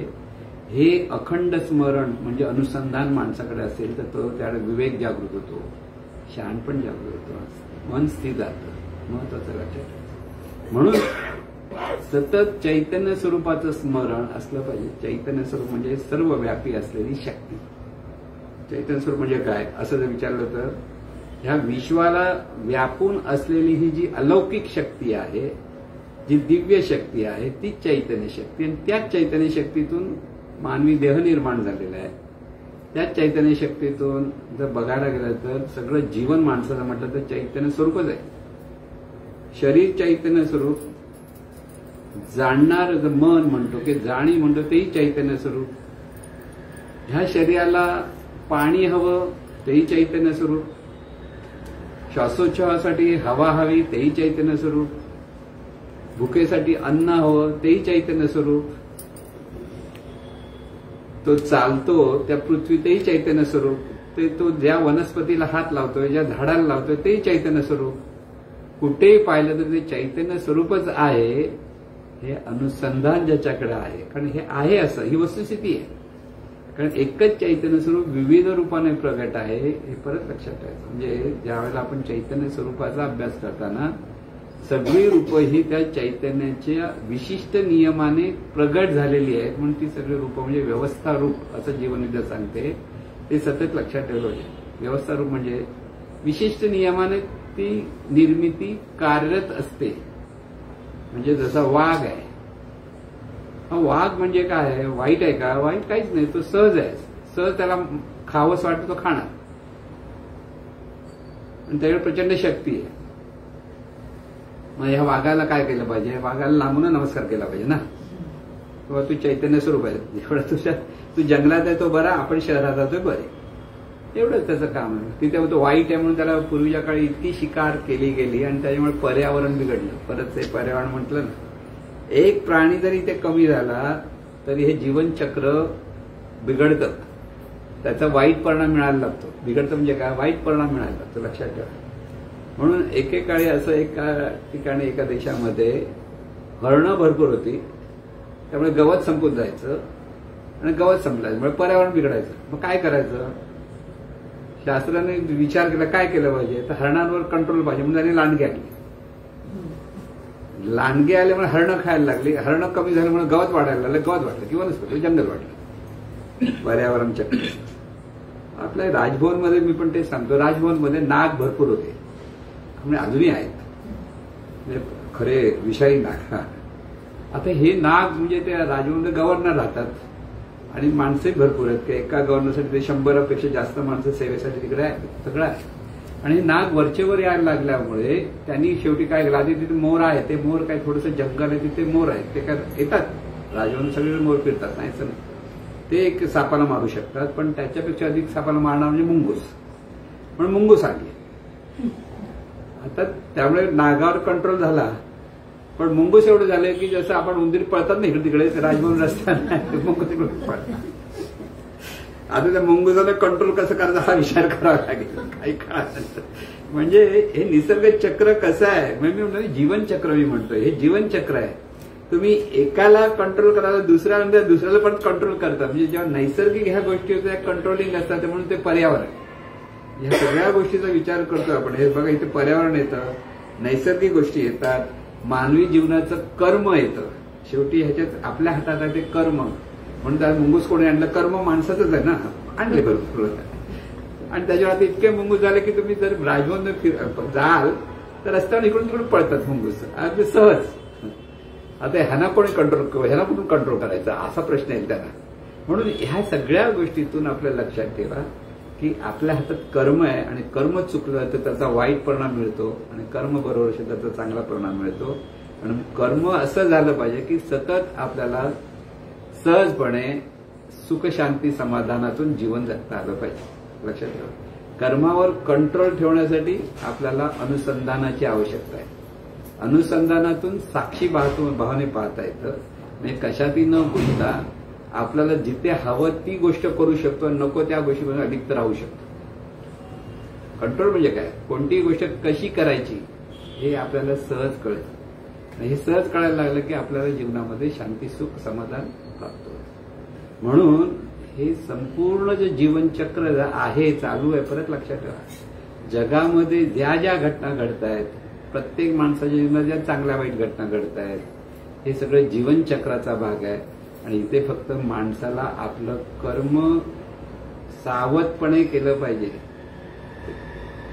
हे अखंड स्मरण म्हणजे अनुसंधान माणसाकडे असेल तर तो त्याला विवेक जागृत होतो, शहाणपण जागृत होतो, मन स्थिर जातं. महत्वाचं लक्षात. म्हणून सतत चैतन्य स्वरूपाचं स्मरण असलं पाहिजे. चैतन्य स्वरूप म्हणजे सर्व व्यापी असलेली शक्ती. चैतन्य स्वरूप म्हणजे काय असं जर विचारलं तर ह्या विश्वाला व्यापून असलेली ही जी अलौकिक शक्ती आहे, जी दिव्य शक्ती आहे ती चैतन्य शक्ती. आणि त्याच चैतन्य शक्तीतून मानवी देह निर्माण झालेला आहे. त्याच चैतन्य शक्तीतून जर बघायला गेलं तर सगळं जीवन माणसाचं म्हटलं तर चैतन्य स्वरूपच आहे. शरीर चैतन्य स्वरूप, जाणणार मन म्हणतो की जाणी म्हणतो तेही चैतन्य स्वरूप. ह्या शरीराला पाणी हवं तेही चैतन्य स्वरूप, श्वासोच्छवासासाठी हवा हवी तेही चैतन्य स्वरूप, भुकेसाठी अन्न हवं तेही चैतन्य स्वरूप, तो चालतो त्या पृथ्वीतही चैतन्य स्वरूप, ते तो ज्या वनस्पतीला हात लावतोय, ज्या झाडाला लावतोय तेही चैतन्य स्वरूप. कुठेही पाहिलं तर ते चैतन्य स्वरूपच आहे. हे अनुसंधान ज्याच्याकडे आहे, कारण हे आहे असं ही वस्तुस्थिती आहे. कारण एकच चैतन्य स्वरूप विविध रूपाने प्रगट आहे हे परत लक्षात ठेवायचं. म्हणजे ज्यावेळेला आपण चैतन्य स्वरूपाचा अभ्यास करताना सगळी रूप ही त्या चैतन्याच्या विशिष्ट नियमाने प्रगट झालेली आहेत, म्हणून ती सगळी रूप म्हणजे व्यवस्था रूप असं जीवनविद्या सांगते. ते सतत लक्षात ठेवलं पाहिजे. व्यवस्था रूप म्हणजे विशिष्ट नियमाने ती निर्मिती कार्यरत असते. म्हणजे जसा वाघ आहे, वाघ म्हणजे काय आहे? वाईट आहे का? वाईट काहीच नाही, तो सहज आहे. सहज त्याला खावंच वाटतं, तो खाणार, आणि त्याच्यावर प्रचंड शक्ती आहे. मग ह्या वाघाला काय केलं पाहिजे? वाघाला लांबून नमस्कार केला पाहिजे ना. किंवा तू चैतन्य स्वरूप आहे, जेवढा तू जंगलात आहे तो बरा, आपण शहरात जातोय बरे, एवढंच त्याचं काम आहे. तिथे तो वाईट आहे म्हणून त्याला पूर्वीच्या काळी इतकी शिकार केली गेली आणि त्याच्यामुळे पर्यावरण बिघडलं. परत ते पर्यावरण म्हटलं ना, एक प्राणी जरी इथे कमी झाला तरी हे जीवनचक्र बिघडतं, त्याचा वाईट परिणाम मिळायला लागतो. बिघडतं म्हणजे काय? वाईट परिणाम मिळायला लागतो, लक्षात ठेवा. म्हणून एकेकाळी असं एका ठिकाणी एका देशामध्ये हरणं भरपूर होती, त्यामुळे गवत संपून जायचं आणि गवत संपलायचं, म्हणजे पर्यावरण बिघडायचं. मग काय करायचं? शास्त्राने विचार केला काय केलं पाहिजे, तर हरणांवर कंट्रोल पाहिजे म्हणून त्यांनी लांडगे आणले. लांडगे आल्यामुळे हरणं खायला लागली, हरणं कमी झाल्यामुळे गवत वाढायला लागलं, गवत वाढलं किंवा नसतं जंगल वाढलं. पर्यावरण चक्र. आपल्या राजभवनमध्ये मी पण ते सांगतो, राजभवनमध्ये नाग भरपूर होते, म्हणजे अजूनही आहेत, म्हणजे खरे विषारी नाग. आता हे नाग म्हणजे ते राजभवनमध्ये गव्हर्नर राहतात आणि माणसंही भरपूर आहेत, की एका गव्हर्नरसाठी ते 100पेक्षा जास्त माणसं सेवेसाठी तिकडे आहेत, सगळं आहे. आणि नाग वरचेवर यायला लागल्यामुळे त्यांनी शेवटी काय केलं, आधी तिथे मोर आहे, ते मोर काय थोडंसं जंगल आहे तिथे मोर आहेत, ते काय येतात राजभवन सगळे मोर फिरतात, नाही असं नाही. ते एक सापाला मारू शकतात, पण त्याच्यापेक्षा अधिक सापाला मारणार म्हणजे मुंगूस, म्हणून मुंगूस आली. आता त्यामुळे नागावर कंट्रोल झाला, पण मुंगूस एवढं झालं की जसं आपण उंदीर पळतात ना इकडे तिकडे, राजभवन रस्त्याला मुंगूस तिकडे पळतात. आता त्या मुंगूसाला कंट्रोल कसं करायचा हा विचार करावा लागेल काही काळानंतर. म्हणजे हे निसर्ग चक्र कसं आहे, म्हणजे मी म्हणतो जीवनचक्र, मी म्हणतोय हे जीवनचक्र आहे. तुम्ही एकाला कंट्रोल करायला दुसऱ्याला पण कंट्रोल करता. म्हणजे जेव्हा नैसर्गिक ह्या गोष्टी होत्या कंट्रोलिंग असतात, म्हणून ते पर्यावरण, ह्या सगळ्या गोष्टीचा विचार करतो आपण. हे बघा इथे पर्यावरण येतं, नैसर्गिक गोष्टी येतात, मानवी जीवनाचं कर्म येतं. शेवटी ह्याच्यात आपल्या हातात आहे ते कर्म. म्हणून त्या मुंगूस कोणी आणलं? कर्म माणसाचंच आहे ना, आणले भरपूर. आणि त्याच्यावर आता इतके मुंगूस झाले की तुम्ही जर राजभवन जाल तर रस्त्यावर इकडून तिकडून पळतात मुंगूस, अगदी सहज. आता ह्यांना कोणी कंट्रोल, ह्याला कुठून कंट्रोल करायचा असा प्रश्न येईल त्यांना. म्हणून ह्या सगळ्या गोष्टीतून आपल्या लक्षात ठेवा की आपल्या हातात कर्म आहे, आणि कर्म चुकलं तर त्याचा वाईट परिणाम मिळतो, आणि कर्म बरोबर असेल तर त्याचा चांगला परिणाम मिळतो. आणि कर्म असं झालं पाहिजे की सतत आपल्याला सहजपणे सुख शांती समाधानातून जीवन जगता आलं पाहिजे, लक्षात ठेवा. कर्मावर कंट्रोल ठेवण्यासाठी आपल्याला अनुसंधानाची आवश्यकता आहे. अनुसंधानातून साक्षी भावाने पाहता येतं. म्हणजे कशातही न गुंतता आपल्याला जिथे हवं ती गोष्ट करू शकतो, नको त्या गोष्टीमध्ये अडिक्त राहू शकतो. कंट्रोल म्हणजे काय? कोणतीही गोष्ट कशी करायची हे आपल्याला सहज कळतं. हे सहज कळायला लागलं की आपल्याला जीवनामध्ये शांती सुख समाधान प्राप्त होतं. म्हणून हे संपूर्ण जे जीवनचक्र आहे, चालू आहे. परत लक्षात ठेवा, जगामध्ये ज्या ज्या घटना घडत आहेत, प्रत्येक माणसाच्या जीवनात ज्या चांगल्या वाईट घटना घडत आहेत, हे सगळं जीवनचक्राचा भाग आहे. आणि इथे फक्त माणसाला आपलं कर्म सावधपणे केलं पाहिजे.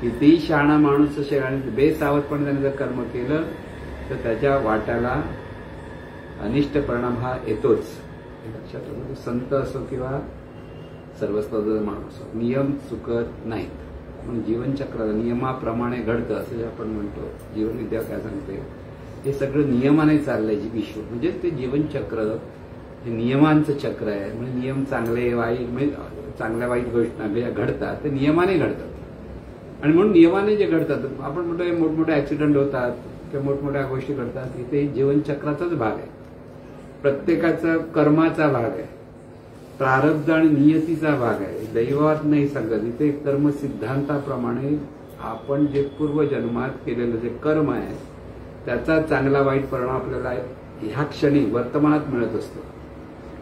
कितीही शहाणा माणूस असेल आणि बेसावधपणे त्याने जर कर्म केलं तर त्याच्या वाट्याला अनिष्ट परिणाम हा येतोच. लक्षात ठेवा, संत असो किंवा सर्वसाधारण माणूस असो, नियम चुकत नाहीत. म्हणून जीवनचक्राला नियमाप्रमाणे घडतं असं जे आपण म्हणतो. जीवनविद्या काय सांगते, हे सगळं नियमाने चाललंय विश्व. म्हणजे ते जीवनचक्र हे नियमांचं चक्र आहे. म्हणजे नियम चांगले वाईट, म्हणजे चांगल्या वाईट गोष्टी घडतात ते नियमाने घडतात. आणि म्हणून नियमाने जे घडतात, आपण म्हणतो मोठमोठे ऍक्सिडेंट होतात किंवा मोठमोठ्या गोष्टी घडतात, इथे जीवनचक्राचाच भाग आहे. प्रत्येकाचा कर्माचा भाग आहे, प्रारब्ध आणि नियतीचा भाग आहे. दैवात नाही सांगत, इथे कर्म सिद्धांताप्रमाणे आपण जे पूर्वजन्मात केलेलं जे कर्म आहे त्याचा चांगला वाईट परिणाम आपल्याला ह्या क्षणी वर्तमानात मिळत असतो.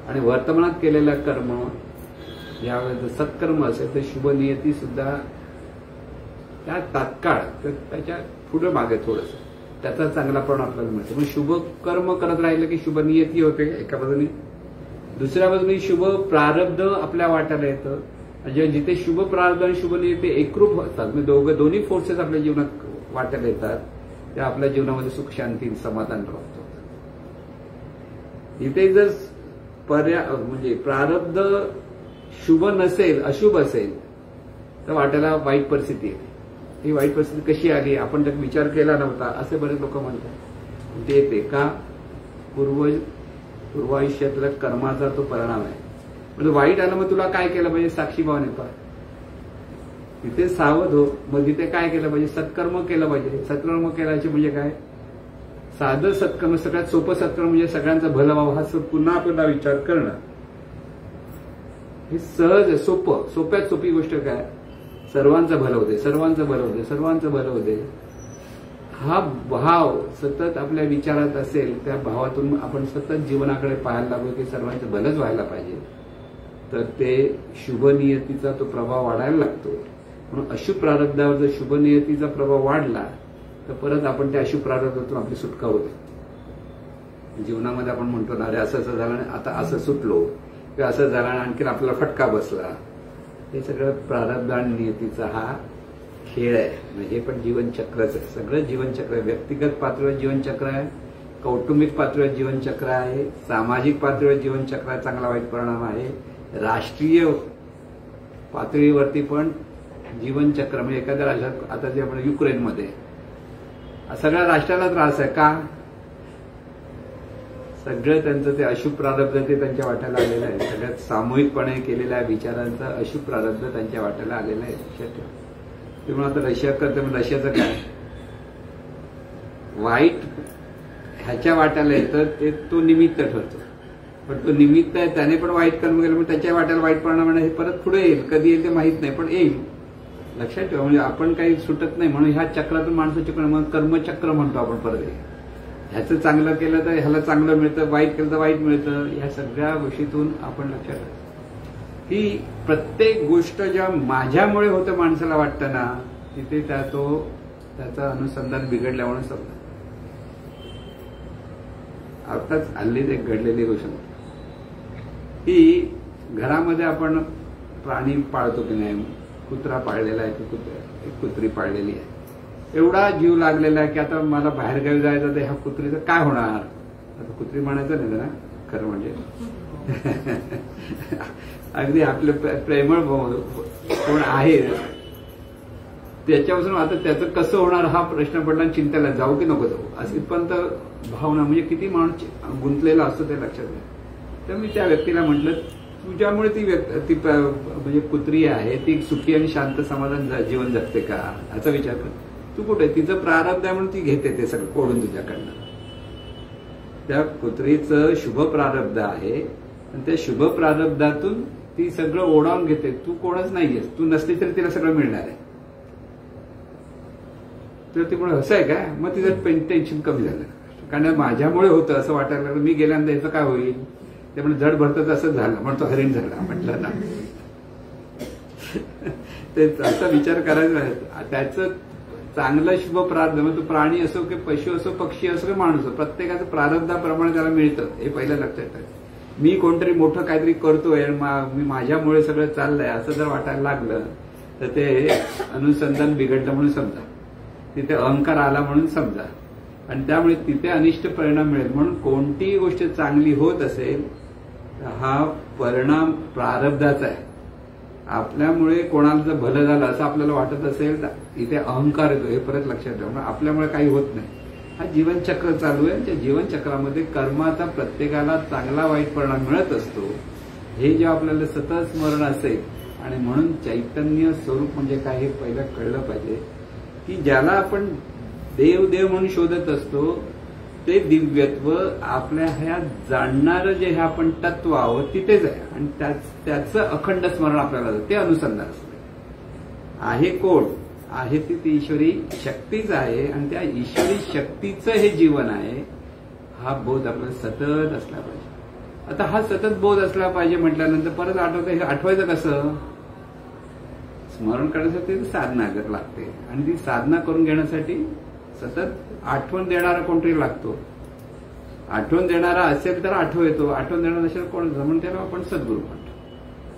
आणि वर्तमानात केलेलं कर्म, यावेळेस सत्कर्म असेल तर शुभ नियती सुद्धा त्या तात्काळ त्याच्या पुढे मागे थोडंसं त्याचा चांगला परिणाम आपल्याला मिळतो. मग शुभ कर्म करत राहिलं की शुभ नियती होते एका बाजूने, दुसऱ्या बाजूने शुभ प्रारब्ध आपल्या वाट्याला येतं. म्हणजे जिथे शुभ प्रारब्ध आणि शुभ नियती एकरूप होतात, म्हणजे दोन्ही फोर्सेस आपल्या जीवनात वाट्याला येतात, त्या आपल्या जीवनामध्ये सुख शांती समाधान प्राप्त होतं. इथे जर म्हणजे प्रारब्ध शुभ नसेल, अशुभ असेल, तर वाट्याला वाईट परिस्थिती येते. ही वाईट परिस्थिती कशी आली, आपण त्याचा विचार केला नव्हता असे बरेच लोक म्हणतात. ते येते का पूर्वायुष्यातल्या कर्माचा तो परिणाम आहे. म्हणजे वाईट आलं मग तुला काय केलं पाहिजे, साक्षीभावाने पहा, तिथे सावध हो. मग तिथे काय केलं पाहिजे, सत्कर्म केलं पाहिजे. सत्कर्म केल्याचे म्हणजे काय, साधं सत्कर्म, सगळ्यात सोपं सत्कर्म म्हणजे सगळ्यांचं भलं व्हावं हा पुन्हा पुन्हा विचार करणं. हे सहज आहे, सोप्यात सोपी गोष्ट काय, सर्वांचं भलं होते, सर्वांचं भलं होते, सर्वांचं भलं होते. हा भाव सतत आपल्या विचारात असेल, त्या भावातून आपण सतत जीवनाकडे पाहायला लागलो की सर्वांचं भलंच व्हायला पाहिजे, तर ते शुभ नियतीचा तो प्रभाव वाढायला लागतो. म्हणून अशुभ प्रारब्धावर जर शुभ नियतीचा प्रभाव वाढला तर परत आपण त्या अशुभ प्रारब्धातून आपली सुटका होते. जीवनामध्ये आपण म्हणतो ना, अरे असं असं झालं आता असं सुटलो, किंवा असं झालं आणखीन आपल्याला फटका बसला. हे सगळं प्रारब्ध आणि नियतीचा हा खेळ आहे. हे पण जीवनचक्रच आहे, सगळं जीवनचक्र आहे. व्यक्तिगत पातळीवर जीवनचक्र आहे, कौटुंबिक पातळीवर जीवनचक्र आहे, सामाजिक पातळीवर जीवनचक्र आहे, चांगला वाईट परिणाम आहे. राष्ट्रीय पातळीवरती पण जीवनचक्र, म्हणजे एखाद्या राष्ट्रात, आता जे आपण युक्रेनमध्ये सगळ्या राष्ट्राला त्रास आहे का, सगळं त्यांचं ते अशुभ प्रारब्ध ते त्यांच्या वाट्याला आलेलं आहे. सगळ्यात सामूहिकपणे केलेल्या विचारांचा अशुभ प्रारब्ध त्यांच्या वाट्याला आलेलं आहे. लक्षात ठेवा. त्यामुळे आता रशिया करते, मग रशियाचं काय, वाईट ह्याच्या वाट्याला येतं, ते तो निमित्त ठरतो. पण तो निमित्त आहे, त्याने पण वाईट कर्म केलं, मग त्याच्या वाट्याला वाईट परिणाम हे परत पुढे येईल. कधी येईल ते माहित नाही, पण येईल. लक्षात ठेवा. म्हणजे आपण काही सुटत नाही, म्हणून ह्या चक्रातून माणसं चक्र, मग कर्मचक्र म्हणतो आपण. परत ह्याचं चांगलं केलं तर ह्याला चांगलं मिळतं, वाईट केलं तर वाईट मिळतं. ह्या सगळ्या गोष्टीतून आपण लक्षात ठेवा की प्रत्येक गोष्ट ज्या माझ्यामुळे होतं माणसाला वाटतं ना, तिथे त्याचं अनुसंधान बिघडल्या म्हणून समजा. आताच हल्लीच एक घडलेली गोष्ट की घरामध्ये आपण प्राणी पाळतो की नाही, कुत्रा पाळलेला आहे की एक कुत्री पाळलेली आहे. एवढा जीव लागलेला आहे की आता मला बाहेरगावी जायचं तर ह्या कुत्रीचं काय होणार. आता कुत्री म्हणायचं नाही ना खरं म्हणजे, अगदी आपले प्रेमळ कोण आहे त्याच्यापासून आता त्याचं कसं होणार हा प्रश्न पडला. चिंतेला जाऊ की नको जाऊ अशी पण तर भावना, म्हणजे किती माणूस गुंतलेला असतो ते लक्षात घ्या. तर मी त्या व्यक्तीला म्हटलं, तुझ्यामुळे ती म्हणजे कुत्री आहे ती सुखी आणि शांत समाधान जीवन जगते का याचा विचार कर. तू कुठे, तिचं प्रारब्ध आहे म्हणून ती घेते ते सगळं कोडून तुझ्याकडनं. त्या कुत्रीचं शुभ प्रारब्ध आहे आणि त्या शुभ प्रारब्धातून ती सगळं ओढावून घेते. तू कोणच नाहीयेस, तू नसली तरी तिला सगळं मिळणार आहे. तर ती म्हणून असं आहे काय, मग तिचं टेन्शन कमी झालं. कारण माझ्यामुळे होतं असं वाटायला लागलं, मी गेल्यानंतर याचं काय होईल. ते म्हणजे जड भरतं असं झालं, म्हणतो हरिण झाला म्हटलं ना. ते असा विचार करायचा आहे. त्याचं चांगलं शुभ प्रारब्ध, मग तो प्राणी असो की पशु असो, पक्षी असो की माणूस असो, प्रत्येकाचं प्रारब्धाप्रमाणे त्याला मिळतं. हे पहिलं लक्षात येतं. मी कोणतरी मोठं काहीतरी करतोय, मी माझ्यामुळे सगळं चाललंय असं जर वाटायला लागलं तर ते अनुसंधान बिघडलं म्हणून समजा, तिथे अहंकार आला म्हणून समजा, आणि त्यामुळे तिथे अनिष्ट परिणाम मिळेल. म्हणून कोणतीही गोष्ट चांगली होत असेल हा परिणाम प्रारब्धाचा आहे. आपल्यामुळे कोणाला जर भलं झालं असं आपल्याला वाटत असेल तर इथे अहंकार येतो. हे परत लक्षात ठेवा. आपल्यामुळे काही होत नाही. हा जीवनचक्र चालू आहे. त्या जीवनचक्रामध्ये कर्माचा प्रत्येकाला चांगला वाईट परिणाम मिळत असतो. हे जे आपल्याला सतत स्मरण असेल, आणि म्हणून चैतन्य स्वरूप म्हणजे काय हे पहिलं कळलं पाहिजे की ज्याला आपण देव देव म्हणून शोधत असतो ते दिव्यत्व आपल्या ह्या जाणणारं जे हे आपण तत्व आहोत तिथेच आहे, आणि त्याचं अखंड स्मरण आपल्याला ते अनुसंधान असतं. आहे कोण आहे ती ईश्वरी शक्तीच आहे, आणि त्या ईश्वरी शक्तीचं हे जीवन आहे. हा बोध आपल्याला सतत असला पाहिजे. आता हा सतत बोध असला पाहिजे म्हटल्यानंतर परत हे आठवायचं कसं. स्मरण करण्यासाठी साधना लागते, आणि ती साधना करून घेण्यासाठी सतत आठवण देणारा कोणतरी लागतो. आठवण देणारा असेल तर आठवतो, आठवण देणारा नसेल कोण जमून त्याला आपण सद्गुरू म्हणतो.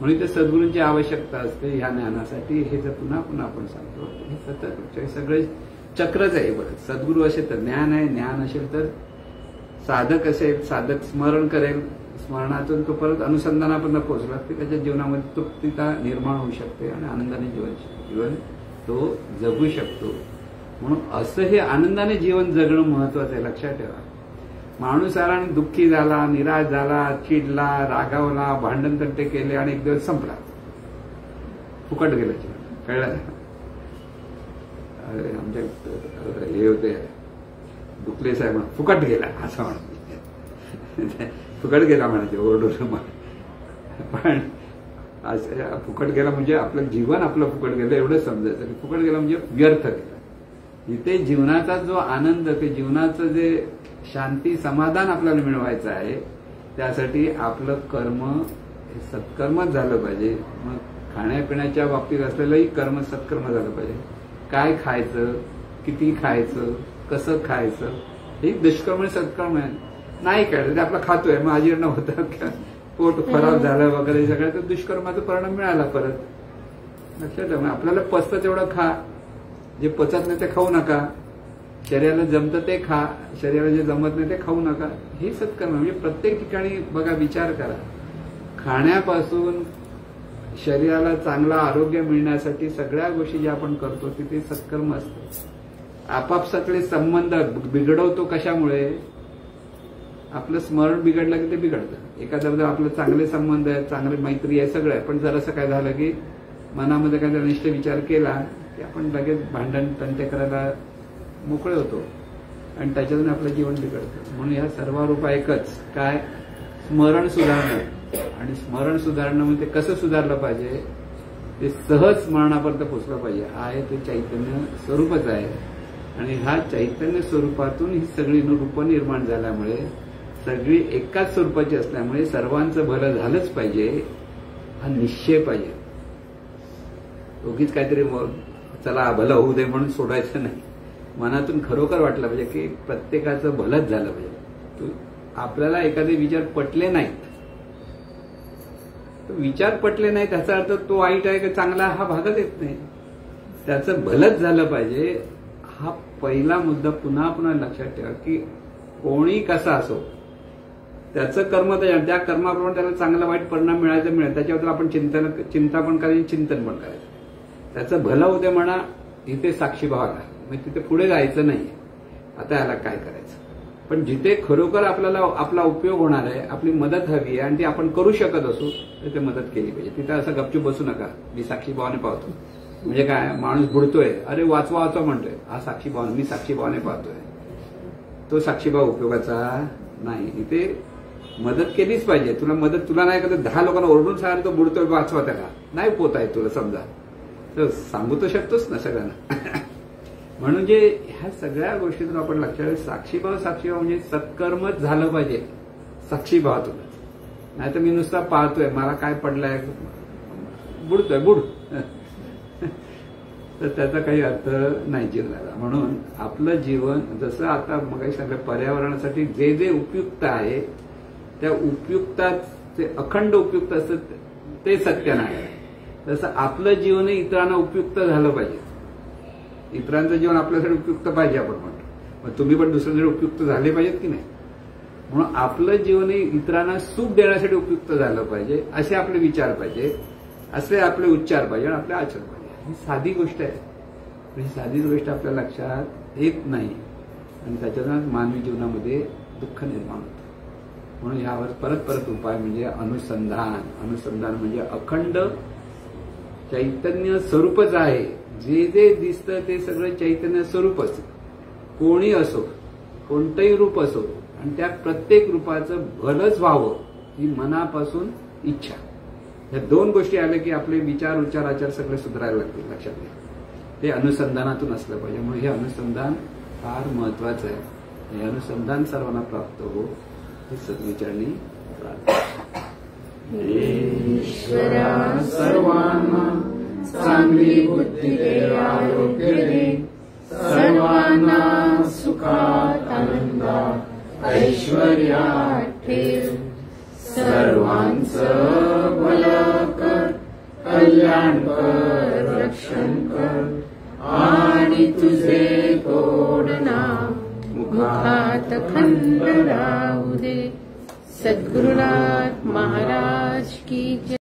म्हणून ते सद्गुरूंची आवश्यकता असते ह्या ज्ञानासाठी. हे जर पुन्हा पुन्हा आपण सांगतो हे सतत सगळे चक्रच आहे. बरं, सद्गुरू असेल तर ज्ञान आहे, ज्ञान असेल तर साधक असेल, साधक स्मरण करेल, स्मरणातून तो परत अनुसंधानापर्यंत पोहोचला की त्याच्या जीवनामध्ये तृप्तीता निर्माण होऊ शकते आणि आनंदाने जीवन तो जगू शकतो. म्हणून असं हे आनंदाने जीवन जगणं महत्वाचं आहे. लक्षात ठेवा. माणूस आला आणि दुःखी झाला, निराश झाला, चिडला, रागावला, भांडण तंटे केले आणि एक दिवस संपला, फुकट गेलं जीवन. कळलं? अरे आमच्या हे होते दुखले साहेब म्हणून फुकट गेला असं म्हणत. फुकट गेला म्हणायचे ओरडून. पण फुकट गेला म्हणजे आपलं जीवन आपलं फुकट गेलं एवढं समजायचं की फुकट गेला म्हणजे व्यर्थ गेला. इथे जीवनाचा जो आनंद, ते जीवनाचं जे शांती समाधान आपल्याला मिळवायचं आहे त्यासाठी आपलं कर्म हे सत्कर्मच झालं पाहिजे. मग खाण्यापिण्याच्या बाबतीत असलेलंही कर्म सत्कर्म झालं पाहिजे. काय खायचं, किती खायचं, कसं खायचं हे दुष्कर्म आणि सत्कर्म आहे. नाही कळलं ते आपलं खातोय मग अजीर्ण होतं, पोट खराब झालं वगैरे सगळं तर दुष्कर्माचा परिणाम मिळाला परत. लक्षात ठेवा. आपल्याला पचतं तेवढं खा, जे पचत नाही ते खाऊ नका. शरीराला जमतं ते खा, शरीराला जे जमत नाही ते खाऊ नका. हे सत्कर्म. म्हणजे प्रत्येक ठिकाणी बघा विचार करा. खाण्यापासून शरीराला चांगलं आरोग्य मिळण्यासाठी सगळ्या गोष्टी ज्या आपण करतो तिथे सत्कर्म असतं. आपापसातले संबंध बिघडवतो कशामुळे? आपलं स्मरण बिघडलं की ते बिघडतं. एखाद्याबद्दल आपलं चांगले संबंध आहेत, चांगली मैत्री आहे, सगळं आहे, पण जरासं काय झालं की मनामध्ये काय अनिष्ट विचार केला की आपण लगेच भांडण तंटे करायला मोकळे होतो आणि त्याच्यातून आपलं जीवन बिघडतं. म्हणून या सर्व उपाय एकच, काय? स्मरण सुधारणं. आणि स्मरण सुधारणं म्हणजे कसं सुधारलं पाहिजे? ते सहज स्मरणापर्यंत पोहोचलं पाहिजे. आहे ते चैतन्य स्वरूपच आहे आणि ह्या चैतन्य स्वरूपातून ही सगळी रूपं निर्माण झाल्यामुळे सगळी एकाच स्वरूपाची असल्यामुळे सर्वांचं भलं झालंच पाहिजे हा निश्चय पाहिजे. उगीच काहीतरी चला भलं होऊ दे म्हणून सोडायचं नाही. मनातून खरोखर वाटलं पाहिजे की प्रत्येकाचं भलंच झालं पाहिजे. आपल्याला एखादे विचार पटले नाहीत, विचार पटले नाही त्याचा अर्थ तो वाईट आहे की चांगला हा भागच येत नाही. त्याचं भलंच झालं पाहिजे हा पहिला मुद्दा पुन्हा पुन्हा लक्षात ठेवा की कोणी कसा असो त्याचं कर्म त्या कर्माप्रमाणे त्याला चांगला वाईट परिणाम मिळायचं मिळेल. त्याच्याबद्दल आपण चिंता पण करायची, चिंतन पण करायचं. त्याचं भलं होते म्हणा, इथे साक्षीभाव आला म्हणजे तिथे पुढे जायचं नाही. आता याला काय करायचं? पण जिथे खरोखर आपल्याला आपला उपयोग होणार आहे, आपली मदत हवी आहे आणि ती आपण करू शकत असू तर ते मदत केली पाहिजे. तिथे असं गपचूप बसू नका. मी साक्षीभावाने पाहतो म्हणजे काय? माणूस बुडतोय, अरे वाचवा वाचवा म्हणतोय, हा साक्षीभाव, मी साक्षीभावाने पाहतोय. तो साक्षीभाव उपयोगाचा नाही. इथे मदत केलीच पाहिजे. तुला नाही का 10 लोकांना ओरडून सांगा तो बुडतोय वाचवा, त्याला नाही पोताय तुला समजा तर सांगू तर शकतोच ना सगळ्यांना. म्हणून जे ह्या सगळ्या गोष्टीतून आपण लक्षात साक्षीभाव म्हणजे सत्कर्मच झालं पाहिजे साक्षीभावातून. नाही तर मी नुसता पाहतोय, मला काय पडलंय, बुडतोय बुड तर त्याचा काही अर्थ नाही जीवनाला. म्हणून आपलं जीवन जसं आता मग सांगितलं पर्यावरणासाठी जे जे उपयुक्त आहे त्या उपयुक्तात ते अखंड उपयुक्त असतं ते सत्यानारायण आहे. तसं आपलं जीवनही इतरांना उपयुक्त झालं पाहिजे. इतरांचं जीवन आपल्यासाठी उपयुक्त पाहिजे आपण म्हणतो. मग तुम्ही पण दुसऱ्यांसाठी उपयुक्त झाले पाहिजेत की नाही? म्हणून आपलं जीवनही इतरांना सुख देण्यासाठी उपयुक्त झालं पाहिजे असे आपले विचार पाहिजे, असे आपले उच्चार पाहिजे आणि आपले आचरण पाहिजे. ही साधी गोष्ट आहे. ही साधी गोष्ट आपल्या लक्षात येत नाही आणि त्याच्यातून मानवी जीवनामध्ये दुःख निर्माण होतं. म्हणून यावर परत परत उपाय म्हणजे अनुसंधान. अनुसंधान म्हणजे अखंड चैतन्य स्वरूपच आहे. जे जे दिसतं ते सगळं चैतन्य स्वरूपच. कोणी असो, कोणतंही रूप असो आणि त्या प्रत्येक रूपाचं भलंच व्हावं ही मनापासून इच्छा. ह्या 2 गोष्टी आल्या की आपले विचार उच्चार आचार सगळे सुधारायला लागतील. लक्षात घ्या. ते अनुसंधानातून असलं पाहिजे. म्हणून हे अनुसंधान फार महत्वाचं आहे. हे अनुसंधान सर्वांना प्राप्त हो ही सद्विचारणी प्रार्थना. ईश्वरा सर्वांना चांगली बुद्धी दे, आरोग्य दे सर्वांना. सुखात आनंदात ऐश्वर्यात ठेव. सर्वांचं भलं कर, कल्याण कर, रक्षण कर आणि तुझे गोड नाम मुखात खंड राहू दे. सद्गुरुनाथ महाराज की जय.